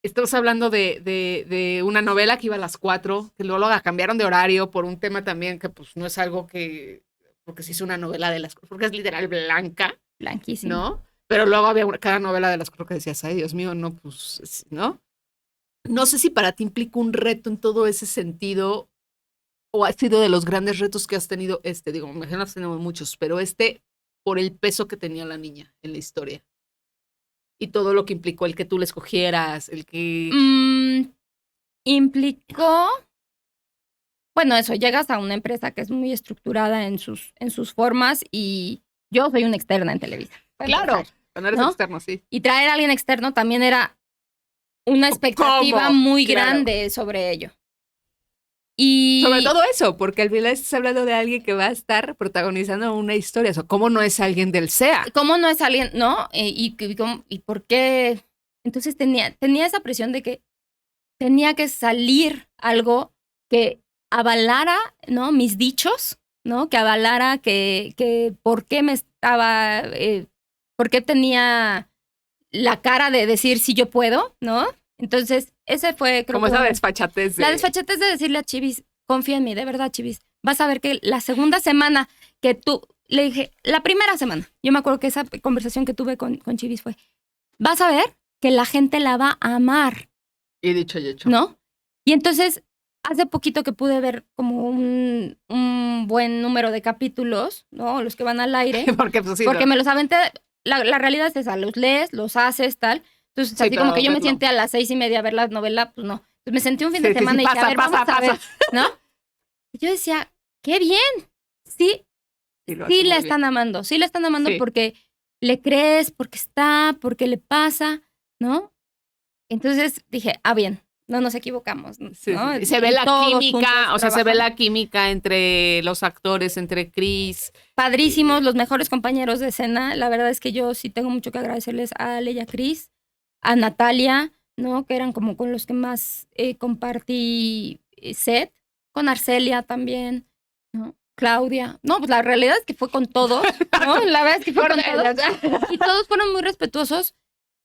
Estamos hablando de una novela que iba a las 4, que luego la cambiaron de horario por un tema también que pues no es algo que, porque se hizo una novela de las, porque es literal blanca, Blanquísimo. ¿no? Pero luego había cada novela de las 4 que decías, ay, Dios mío, no, pues, ¿no? No sé si para ti implica un reto en todo ese sentido o ha sido de los grandes retos que has tenido digo, me imagino que has tenido muchos, pero por el peso que tenía la niña en la historia. Y todo lo que implicó el que tú le escogieras, el que... Implicó, bueno, eso, llegas a una empresa que es muy estructurada en sus formas y yo soy una externa en Televisa. Claro, cuando eres ¿no? externo, sí. Y traer a alguien externo también era una expectativa muy Claro. grande sobre ello. Y sobre todo eso, porque al final estás hablando de alguien que va a estar protagonizando una historia. O sea, ¿cómo no es alguien del SEA? ¿Cómo no es alguien, no? ¿Y por qué? Entonces tenía esa presión de que tenía que salir algo que avalara, ¿no? Mis dichos, ¿no? Que avalara que por qué me estaba, por qué tenía la cara de decir sí yo puedo, ¿no? Entonces, ese fue, creo Como que esa desfachatez. la desfachatez de decirle a Chivis, confía en mí, de verdad, Chivis. Vas a ver que la segunda semana que tú, le dije, la primera semana, yo me acuerdo que esa conversación que tuve con Chivis fue, vas a ver que la gente la va a amar. Y dicho y hecho. ¿No? Y entonces, hace poquito que pude ver como un buen número de capítulos, ¿no? Los que van al aire. Porque pues, sí, Porque ¿no? me los aventé, la realidad es esa, los lees, los haces, tal. Entonces, Sí, así como pero que yo me verlo. siente a las 6:30 a ver la novela, pues no. Entonces me sentí un fin de Sí, sí, semana sí, y dije, pasa, a ver, vamos pasa, a ver, pasa. ¿no? Y yo decía, qué bien. Sí, Sí, lo hace sí muy la bien. están amando. Sí la están amando Sí. porque le crees, porque está, porque le pasa, ¿no? Entonces dije, bien, no nos equivocamos, ¿no? Sí, sí, sí. Se ve la Todos química, juntos o sea, se ve trabajando. la química entre los actores, entre Chris. Padrísimos, los mejores compañeros de escena. La verdad es que yo sí tengo mucho que agradecerles a Ale y a Chris, a Natalia, ¿no? Que eran como con los que más compartí set, con Arcelia también, ¿no? Claudia. No, pues la realidad es que fue con todos, ¿no? La verdad es que fue con todos. Y todos fueron muy respetuosos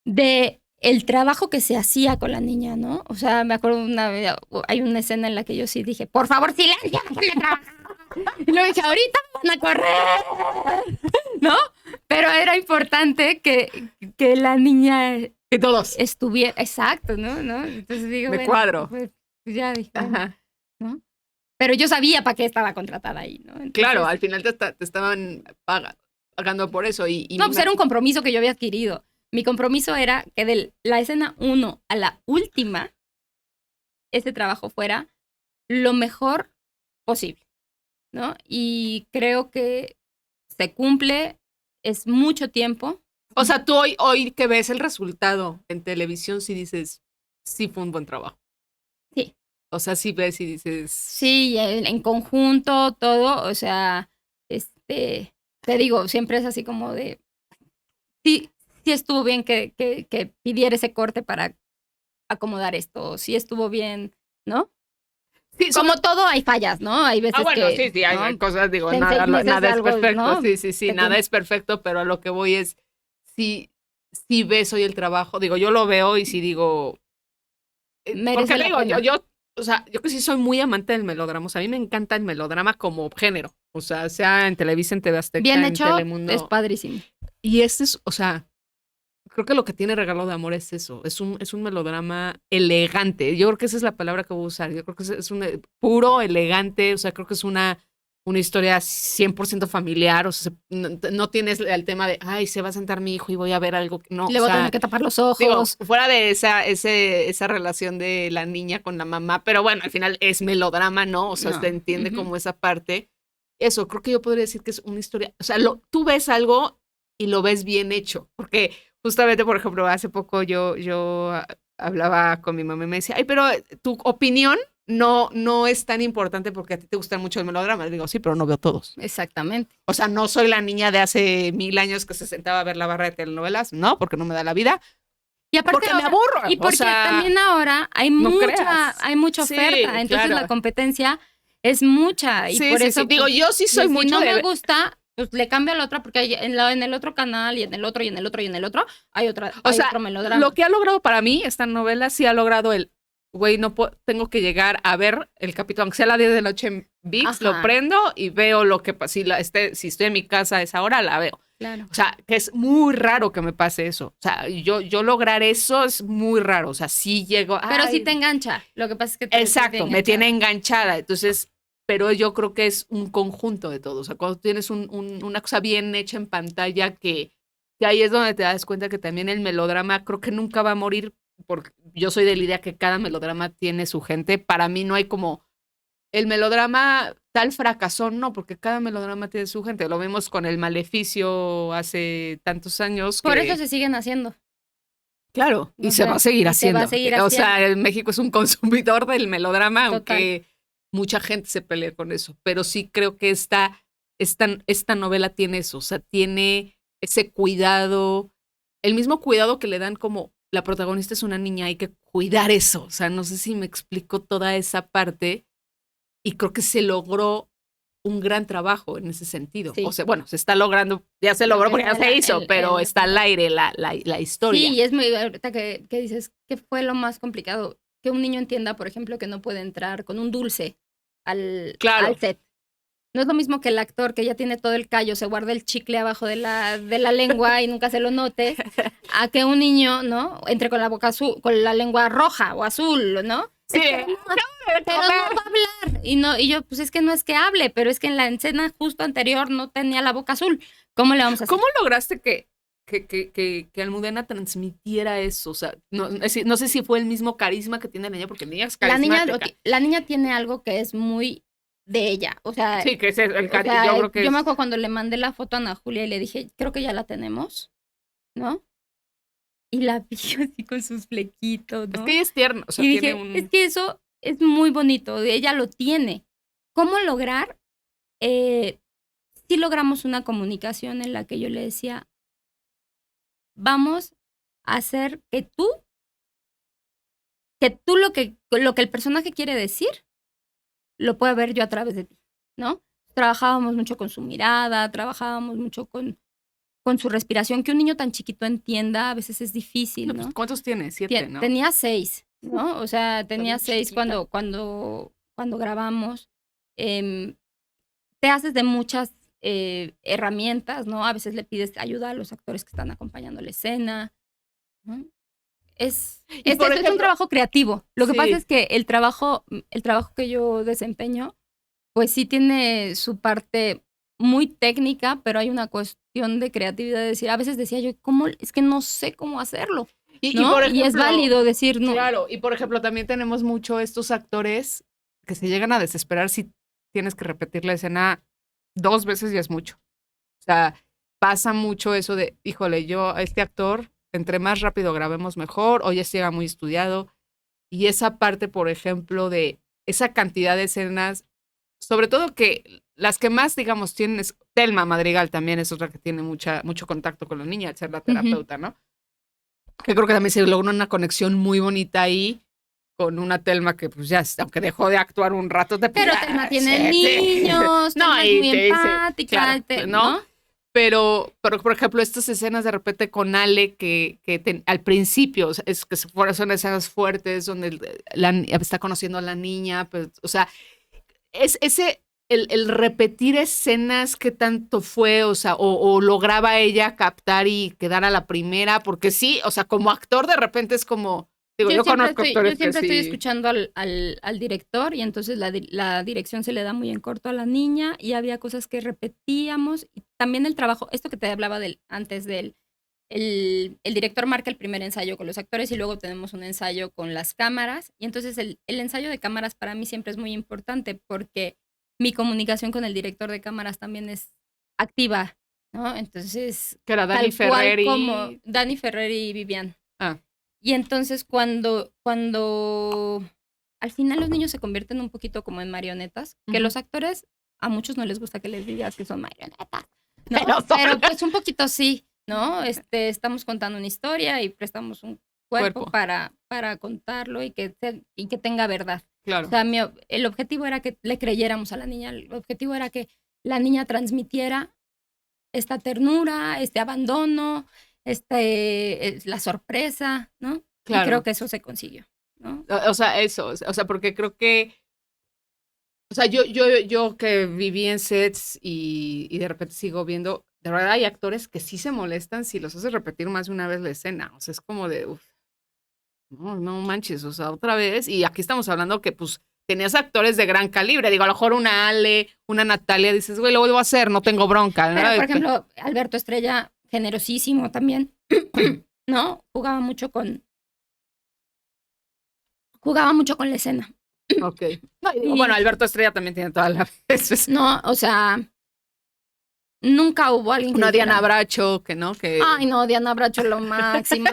de el trabajo que se hacía con la niña, ¿no? O sea, me acuerdo hay una escena en la que yo sí dije, por favor, silencio, déjenme trabajar. Y luego dije, ahorita van a correr, ¿no? Pero era importante que la niña Y todos. estuviera, exacto, ¿no? Entonces digo, Me bueno, cuadro. pues ya dije, bueno, Ajá. ¿no? Pero yo sabía para qué estaba contratada ahí, ¿no? Entonces, Claro, al final te estaban pagando por eso. Y no, pues era un compromiso que yo había adquirido. Mi compromiso era que de la escena 1 a la última, ese trabajo fuera lo mejor posible, ¿no? Y creo que se cumple, es mucho tiempo. O sea, tú hoy que ves el resultado en televisión, sí dices, sí fue un buen trabajo. Sí. O sea, sí ves y dices... Sí, en conjunto, todo, o sea, te digo, siempre es así como de, sí estuvo bien que pidiera ese corte para acomodar esto, sí estuvo bien, ¿no? Sí, Como todo hay fallas, ¿no? Hay veces bueno, que, sí, hay ¿no? cosas, digo, En 6 meses nada es algo, perfecto. ¿no? Sí, nada es perfecto, pero a lo que voy es, sí ves hoy el trabajo, digo, yo lo veo y sí digo, Merece porque la digo, pena. o sea, yo que sí soy muy amante del melodrama, o sea, a mí me encanta el melodrama como género, o sea, sea en Televisa, en TV Azteca, Bien en hecho, Telemundo. es padrísimo. Y este es, o sea, creo que lo que tiene Regalo de Amor es eso, es un melodrama elegante. Yo creo que esa es la palabra que voy a usar. Yo creo que es un puro, elegante, o sea, creo que es una historia 100% familiar, o sea, no tienes el tema de, ay, se va a sentar mi hijo y voy a ver algo que no. Le voy a tener que tapar los ojos. Digo, fuera de esa relación de la niña con la mamá, pero bueno, al final es melodrama, ¿no? O sea, No. se entiende como esa parte. Eso, creo que yo podría decir que es una historia, o sea, tú ves algo y lo ves bien hecho, porque justamente, por ejemplo, hace poco yo hablaba con mi mamá y me decía, ay, pero tu opinión no es tan importante porque a ti te gusta mucho el melodrama. Le digo, sí, pero no veo todos. Exactamente. O sea, no soy la niña de hace 1000 años que se sentaba a ver la barra de telenovelas, no, porque no me da la vida. Y aparte Porque me aburro. Y porque o sea, también ahora hay no mucha creas. oferta, Sí, entonces claro. la competencia es mucha y Sí, por sí, eso sí. Digo, pues, yo sí soy si mucho no de me gusta, pues le cambio a la otra porque en el otro canal y en el otro y en el otro y en el otro hay O sea, otro melodrama. lo que ha logrado para mí esta novela sí ha logrado güey, tengo que llegar a ver el capítulo, aunque sea a las 10 de la noche en ViX, lo Ajá. prendo y veo lo que pasa. Si estoy en mi casa a esa hora, la veo. Claro. O sea, que es muy raro que me pase eso. O sea, yo lograr eso es muy raro. O sea, sí llego. Pero ay, sí te engancha. Lo que pasa es que exacto, me tiene enganchada. Entonces, pero yo creo que es un conjunto de todo. O sea, cuando tienes una cosa bien hecha en pantalla que ahí es donde te das cuenta que también el melodrama creo que nunca va a morir, porque yo soy de la idea que cada melodrama tiene su gente. Para mí no hay como el melodrama tal fracasó, no, porque cada melodrama tiene su gente. Lo vimos con El Maleficio hace tantos años. Por eso se siguen haciendo. Claro, y se va a seguir haciendo. O sea, México es un consumidor del melodrama, Total. aunque mucha gente se pelea con eso. Pero sí creo que esta novela tiene eso, o sea, tiene ese cuidado, el mismo cuidado que le dan como la protagonista es una niña, hay que cuidar eso. O sea, no sé si me explico toda esa parte y creo que se logró un gran trabajo en ese sentido. Sí. O sea, bueno, se está logrando, ya se logró porque ya se hizo, pero está al aire la historia. Sí, y es muy, ahorita que dices, ¿qué fue lo más complicado? Que un niño entienda, por ejemplo, que no puede entrar con un dulce Claro. al set. No es lo mismo que el actor que ya tiene todo el callo, se guarda el chicle abajo de la lengua y nunca se lo note, a que un niño, ¿no? Entre con la boca azul, con la lengua roja o azul, ¿no? Sí, pero no va a hablar. Y yo, pues es que no es que hable, pero es que en la escena justo anterior no tenía la boca azul. ¿Cómo le vamos a hacer? ¿Cómo lograste que Almudena transmitiera eso? O sea, no sé si fue el mismo carisma que tiene la niña, porque la niña es carismática. La niña tiene algo que es muy de ella. O sea, sí, que es el cariño. sea, yo creo que yo me acuerdo cuando le mandé la foto a Ana Julia y le dije, creo que ya la tenemos, ¿no? Y la vi así con sus flequitos, ¿no? Es que ella es tierna. O sea, y tiene dije, es que eso es muy bonito, ella lo tiene. ¿Cómo lograr? Sí logramos una comunicación en la que yo le decía, vamos a hacer que tú lo que el personaje quiere decir, lo pueda ver yo a través de ti, ¿no? Trabajábamos mucho con su mirada, trabajábamos mucho con su respiración, que un niño tan chiquito entienda, a veces es difícil, ¿no? Pues, ¿cuántos tiene? 7, ¿no? Tenía 6, ¿no? O sea, tenía 6 chiquita. cuando grabamos. Te haces de muchas herramientas, ¿no? A veces le pides ayuda a los actores que están acompañando la escena, ¿no? Es un trabajo creativo. Lo que pasa es que el trabajo que yo desempeño, pues sí tiene su parte muy técnica, pero hay una cuestión de creatividad, de decir, a veces decía yo, ¿cómo? Es que no sé cómo hacerlo, ¿no? por ejemplo, y es válido decir, no. Claro, y por ejemplo, también tenemos mucho estos actores que se llegan a desesperar si tienes que repetir la escena 2 veces y es mucho. O sea, pasa mucho eso de, híjole, este actor, entre más rápido grabemos mejor, o ya llega muy estudiado. Y esa parte, por ejemplo, de esa cantidad de escenas, sobre todo que las que más, digamos, tienen, es Thelma Madrigal también es otra que tiene mucho contacto con la niña, al ser la terapeuta, ¿no? Que creo que también se logró una conexión muy bonita ahí con una Thelma que, pues ya, aunque dejó de actuar un rato, pero Thelma tiene niños, no, Thelma es muy empática, claro, ¿no? Pero, por ejemplo, estas escenas de repente con Ale que al principio, o sea, son escenas fuertes donde está conociendo a la niña, pues, o sea, es el repetir escenas que tanto fue, o sea, o lograba ella captar y quedar a la primera, porque sí, o sea, como actor de repente es como, digo, yo conozco actores que sí. Yo siempre estoy escuchando al director y entonces la dirección se le da muy en corto a la niña y había cosas que repetíamos y también el trabajo, esto que te hablaba antes del el director marca el primer ensayo con los actores y luego tenemos un ensayo con las cámaras y entonces el ensayo de cámaras para mí siempre es muy importante porque mi comunicación con el director de cámaras también es activa, ¿no? Entonces, que era Dani Ferrer como Dani Ferrer y Vivian. Y entonces cuando al final los niños se convierten un poquito como en marionetas, que los actores a muchos no les gusta que les digas que son marionetas, ¿no? Pero pues un poquito sí, ¿no? Estamos contando una historia y prestamos un cuerpo. para contarlo y que tenga verdad. Claro. O sea, el objetivo era que le creyéramos a la niña, el objetivo era que la niña transmitiera esta ternura, este abandono, la sorpresa, ¿no? Claro. Y creo que eso se consiguió, ¿no? O sea, porque creo que, o sea, yo que viví en sets y de repente sigo viendo, de verdad hay actores que sí se molestan si los haces repetir más de una vez la escena, o sea, es como de, no manches, o sea, otra vez, y aquí estamos hablando que, pues, tenías actores de gran calibre, digo, a lo mejor una Ale, una Natalia, dices, güey, lo vuelvo a hacer, no tengo bronca, ¿no? Pero, por ejemplo, Alberto Estrella, generosísimo también, ¿no? Jugaba mucho con la escena. Ok. No, y digo, bueno, Alberto Estrella también tiene todas las veces. No, o sea, nunca hubo alguien que... Una Diana Bracho, que no, que... Ay, no, Diana Bracho lo máximo,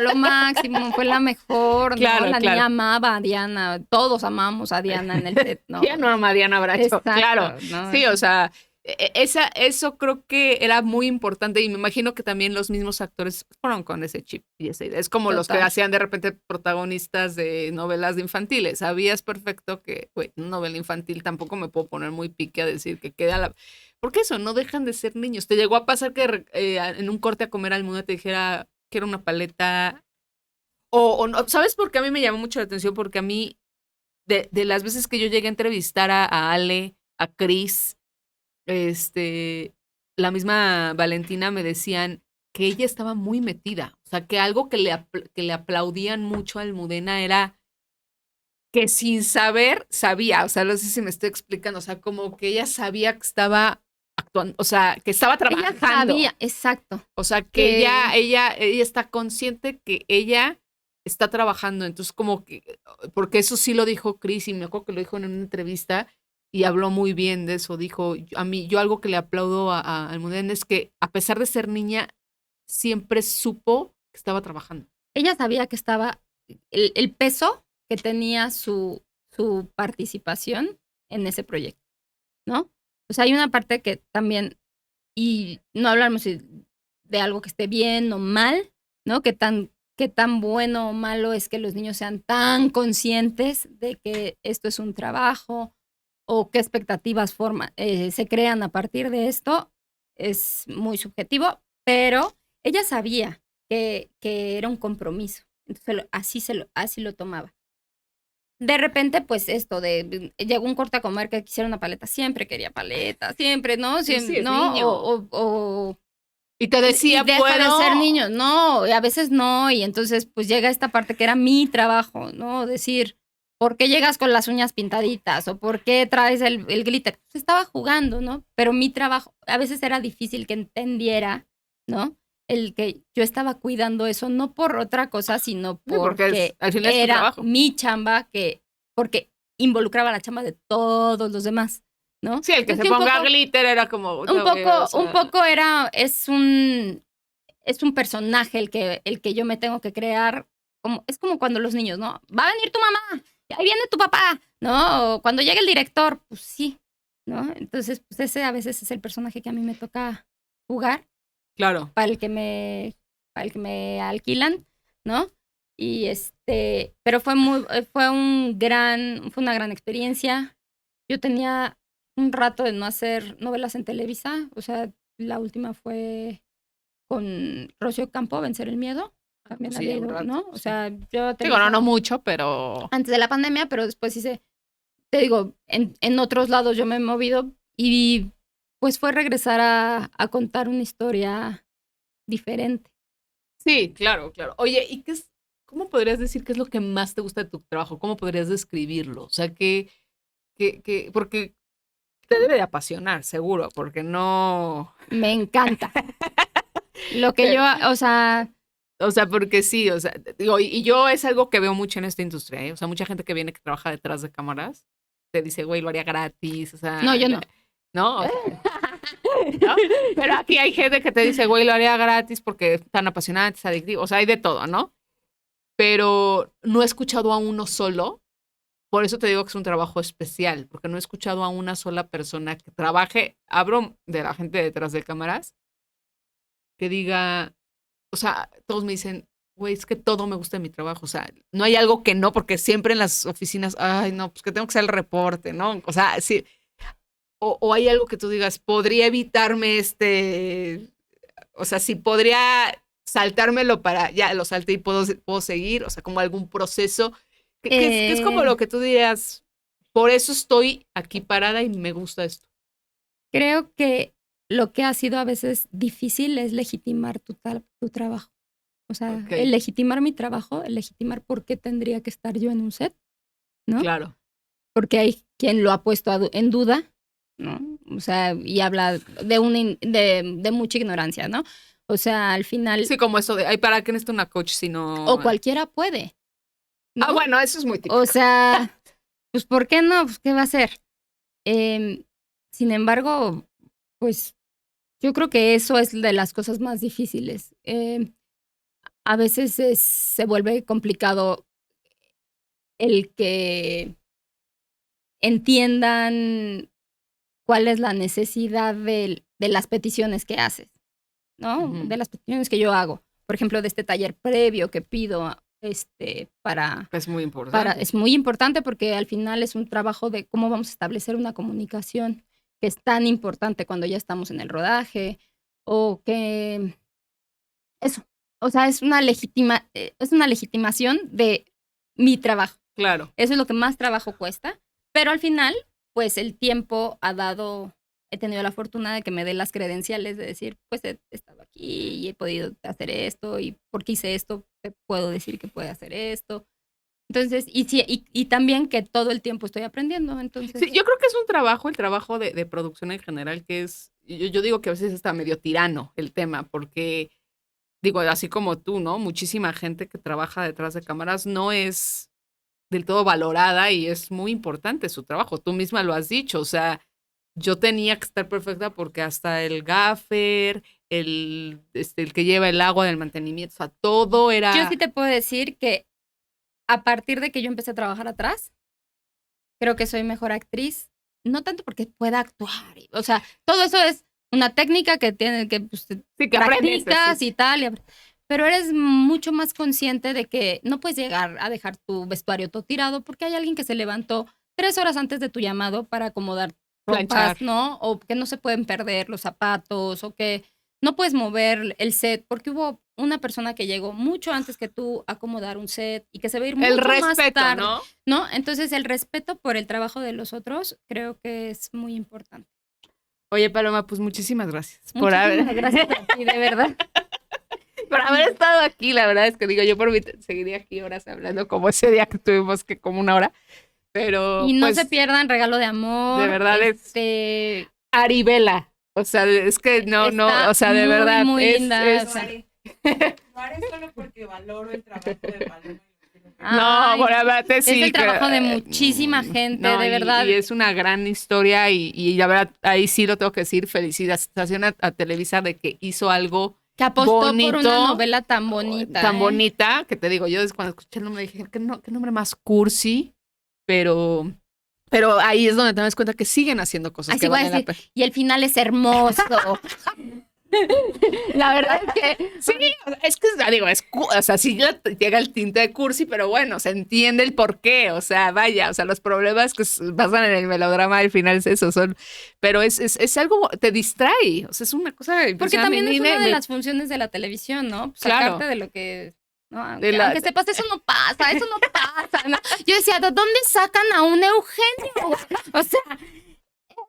fue la mejor, claro, ¿no? La claro. niña amaba a Diana, todos amamos a Diana en el set, ¿no? ¿Quién no ama a Diana Bracho? Exacto, claro, ¿no? Sí, o sea, eso creo que era muy importante y me imagino que también los mismos actores fueron con ese chip y esa idea. Es como los que hacían de repente protagonistas de novelas de infantiles. Sabías perfecto que, güey, una novela infantil tampoco me puedo poner muy pique a decir que queda la... Porque eso, no dejan de ser niños. ¿Te llegó a pasar que en un corte a comer al mundo te dijera, quiero una paleta? O no, ¿sabes por qué a mí me llamó mucho la atención? Porque a mí de las veces que yo llegué a entrevistar a Ale, a Cris, la misma Valentina me decían que ella estaba muy metida. O sea, que algo que le aplaudían mucho a Almudena era que sin saber, sabía. O sea, no sé si me estoy explicando. O sea, como que ella sabía que estaba actuando, o sea, que estaba Ella trabajando. sabía, exacto. O sea, que que- ella está consciente que ella está trabajando. Entonces, como que, porque eso sí lo dijo Cris, y me acuerdo que lo dijo en una entrevista y habló muy bien de eso. Dijo, yo algo que le aplaudo a Almudena es que a pesar de ser niña, siempre supo que estaba trabajando. Ella sabía que estaba, el peso que tenía su participación en ese proyecto, ¿no? O sea, hay una parte que también, y no hablamos de algo que esté bien o mal, ¿no? Qué tan bueno o malo es que los niños sean tan conscientes de que esto es un trabajo o qué expectativas se crean a partir de esto, es muy subjetivo, pero ella sabía que era un compromiso, entonces así lo tomaba. De repente, pues llegó un corte a comer que quisiera una paleta, siempre quería paleta, siempre, ¿no? Sí, Siempre, es ¿no? niño. O Y te decía, y deja de bueno, ser niño, no, y a veces no, y entonces pues llega esta parte que era mi trabajo, ¿no? Decir, ¿por qué llegas con las uñas pintaditas? ¿O por qué traes el glitter? Pues estaba jugando, ¿no? Pero mi trabajo, a veces era difícil que entendiera, ¿no? El que yo estaba cuidando eso, no por otra cosa, sino sí, porque porque al final es tu era trabajo. mi chamba, porque involucraba la chamba de todos los demás, ¿no? Sí, el que Entonces, se ponga glitter era como... un poco es un personaje el que yo me tengo que crear. Es como cuando los niños, ¿no? Va a venir tu mamá, ahí viene tu papá, ¿no? O cuando llegue el director, pues sí, ¿no? Entonces, pues ese a veces es el personaje que a mí me toca jugar Claro. para el que me alquilan, ¿no? Y pero fue una gran experiencia. Yo tenía un rato de no hacer novelas en Televisa, o sea, la última fue con Rocío Campo, Vencer el Miedo. También Sí, había un ido, rato, ¿no? O sí. sea, Digo, no mucho, pero... antes de la pandemia, pero después hice, te digo, en otros lados yo me he movido y pues fue regresar a contar una historia diferente. Sí, claro, claro. Oye, ¿y cómo podrías decir qué es lo que más te gusta de tu trabajo? ¿Cómo podrías describirlo? O sea, porque te debe de apasionar, seguro, porque no... Me encanta. Lo que yo, o sea, O sea, porque sí, o sea, digo, y yo es algo que veo mucho en esta industria, ¿eh? O sea, mucha gente que viene que trabaja detrás de cámaras, te dice, güey, lo haría gratis, o sea, no, yo no. ¿no? O sea, ¿no? Pero aquí hay gente que te dice, güey, lo haría gratis porque es tan apasionante, es adictivo, o sea, hay de todo, ¿no? Pero no he escuchado a uno solo, por eso te digo que es un trabajo especial, porque no he escuchado a una sola persona que trabaje, hablo de la gente detrás de cámaras, que diga, o sea, todos me dicen, güey, es que todo me gusta de mi trabajo, o sea, no hay algo que no, porque siempre en las oficinas, ay, no, pues que tengo que hacer el reporte, ¿no? O sea, sí, o hay algo que tú digas, podría evitarme o sea, si podría saltármelo para, ya lo salté y puedo seguir, o sea, como algún proceso, que es como lo que tú dirías, por eso estoy aquí parada y me gusta esto. Creo que lo que ha sido a veces difícil es legitimar tu trabajo. O sea, Ok. el legitimar mi trabajo, el legitimar por qué tendría que estar yo en un set, ¿no? Claro. Porque hay quien lo ha puesto en duda, ¿no? O sea, y habla de mucha ignorancia, ¿no? O sea, al final, Sí, como eso de, ay, ¿para qué necesito una coach si no? o cualquiera puede, ¿no? Ah, bueno, eso es muy típico. O sea, pues ¿por qué no? Pues ¿qué va a hacer? Sin embargo, pues yo creo que eso es de las cosas más difíciles. A veces se vuelve complicado el que entiendan cuál es la necesidad de las peticiones que haces, ¿no? Ujú. De las peticiones que yo hago. Por ejemplo, de este taller previo que pido para... Es muy importante. Es muy importante porque al final es un trabajo de cómo vamos a establecer una comunicación que es tan importante cuando ya estamos en el rodaje o que... Eso. O sea, es una legitimación de mi trabajo, Claro. Eso es lo que más trabajo cuesta, pero al final, pues el tiempo he tenido la fortuna de que me dé las credenciales de decir, pues he estado aquí y he podido hacer esto, y porque hice esto, te puedo decir que puedo hacer esto. Entonces, y también que todo el tiempo estoy aprendiendo, entonces... Sí, yo creo que es un trabajo, el trabajo de producción en general, que es, yo digo que a veces está medio tirano el tema, porque, digo, así como tú, ¿no? Muchísima gente que trabaja detrás de cámaras no es del todo valorada y es muy importante su trabajo. Tú misma lo has dicho, o sea, yo tenía que estar perfecta porque hasta el gaffer, el que lleva el agua del mantenimiento, o sea, todo era... Yo sí te puedo decir que a partir de que yo empecé a trabajar atrás, creo que soy mejor actriz, no tanto porque pueda actuar, o sea, todo eso es una técnica que tiene que, pues, que practicas sí. y tal, pero eres mucho más consciente de que no puedes llegar a dejar tu vestuario todo tirado porque hay alguien que se levantó 3 horas antes de tu llamado para acomodar ropas, ¿no? O que no se pueden perder los zapatos, o que no puedes mover el set porque hubo una persona que llegó mucho antes que tú a acomodar un set y que se va a ir mucho más tarde, ¿no? Entonces el respeto por el trabajo de los otros creo que es muy importante. Oye, Paloma, pues muchísimas gracias. Gracias a ti, de verdad. Por haber estado aquí, la verdad es que digo, yo por mí seguiría aquí horas hablando como ese día que tuvimos que como una hora, pero... Y no se pierdan Regalo de Amor. De verdad es... Aribela. O sea, es que no, o sea, de verdad. Muy linda. Lo haré solo porque valoro el trabajo de Paloma. No, por la verdad sí. Es el trabajo de muchísima gente, de verdad. Y es una gran historia y la verdad, ahí sí lo tengo que decir, felicitaciones a Televisa de que hizo algo que apostó bonito, por una novela tan bonita. Tan bonita, que te digo, yo cuando escuché el nombre dije, qué nombre más cursi, pero ahí es donde te das cuenta que siguen haciendo cosas. Así que voy a decir, y el final es hermoso. La verdad es que sí, es que digo, o sea, sí llega el tinte de cursi, pero bueno, se entiende el porqué, o sea, vaya, o sea, los problemas que pasan en el melodrama al final es eso, pero es algo, te distrae, o sea, es una cosa porque también es una de las funciones de la televisión, ¿no? Sacarte de lo que... No, aunque sepas, eso no pasa, ¿no? Yo decía, ¿de dónde sacan a un Eugenio? O sea,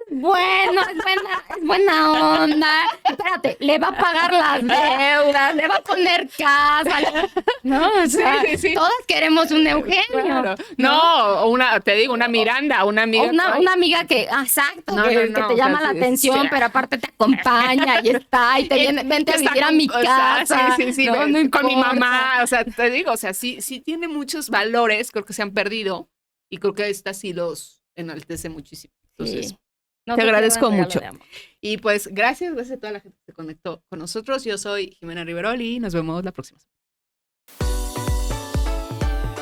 bueno, es buena onda. Espérate, le va a pagar las deudas, le va a poner casa. No, o sea, sí. Todas queremos un Eugenio. Claro. No, te digo, una Miranda, una amiga. Una amiga que, exacto, que te llama la atención, pero aparte te acompaña y está, y te viene, vente a vivir a mi casa. Sí, no con mi mamá. O sea, te digo, o sea, sí tiene muchos valores, creo que se han perdido, y creo que esta sí los enaltece muchísimo. Entonces, te agradezco mucho. Y pues, gracias a toda la gente que se conectó con nosotros. Yo soy Jimena Riverol y nos vemos la próxima.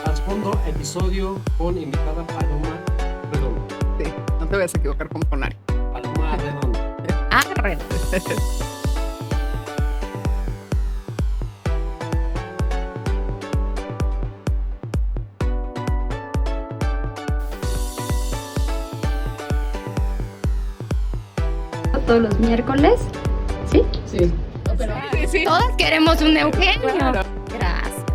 Trasfondo, episodio con invitada Paloma Redondo. Sí, no te vayas a equivocar con Ponari. Paloma Redondo. Redondo. Todos los miércoles, ¿sí? Sí. Sí. Todas queremos un Eugenio. Claro. Gracias.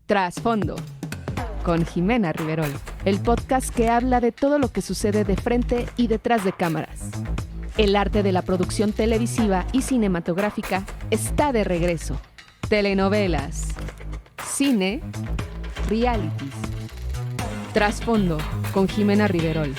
Trasfondo, con Jimena Riverol, el podcast que habla de todo lo que sucede de frente y detrás de cámaras. El arte de la producción televisiva y cinematográfica está de regreso. Telenovelas, cine, realities. Trasfondo, con Jimena Riverol.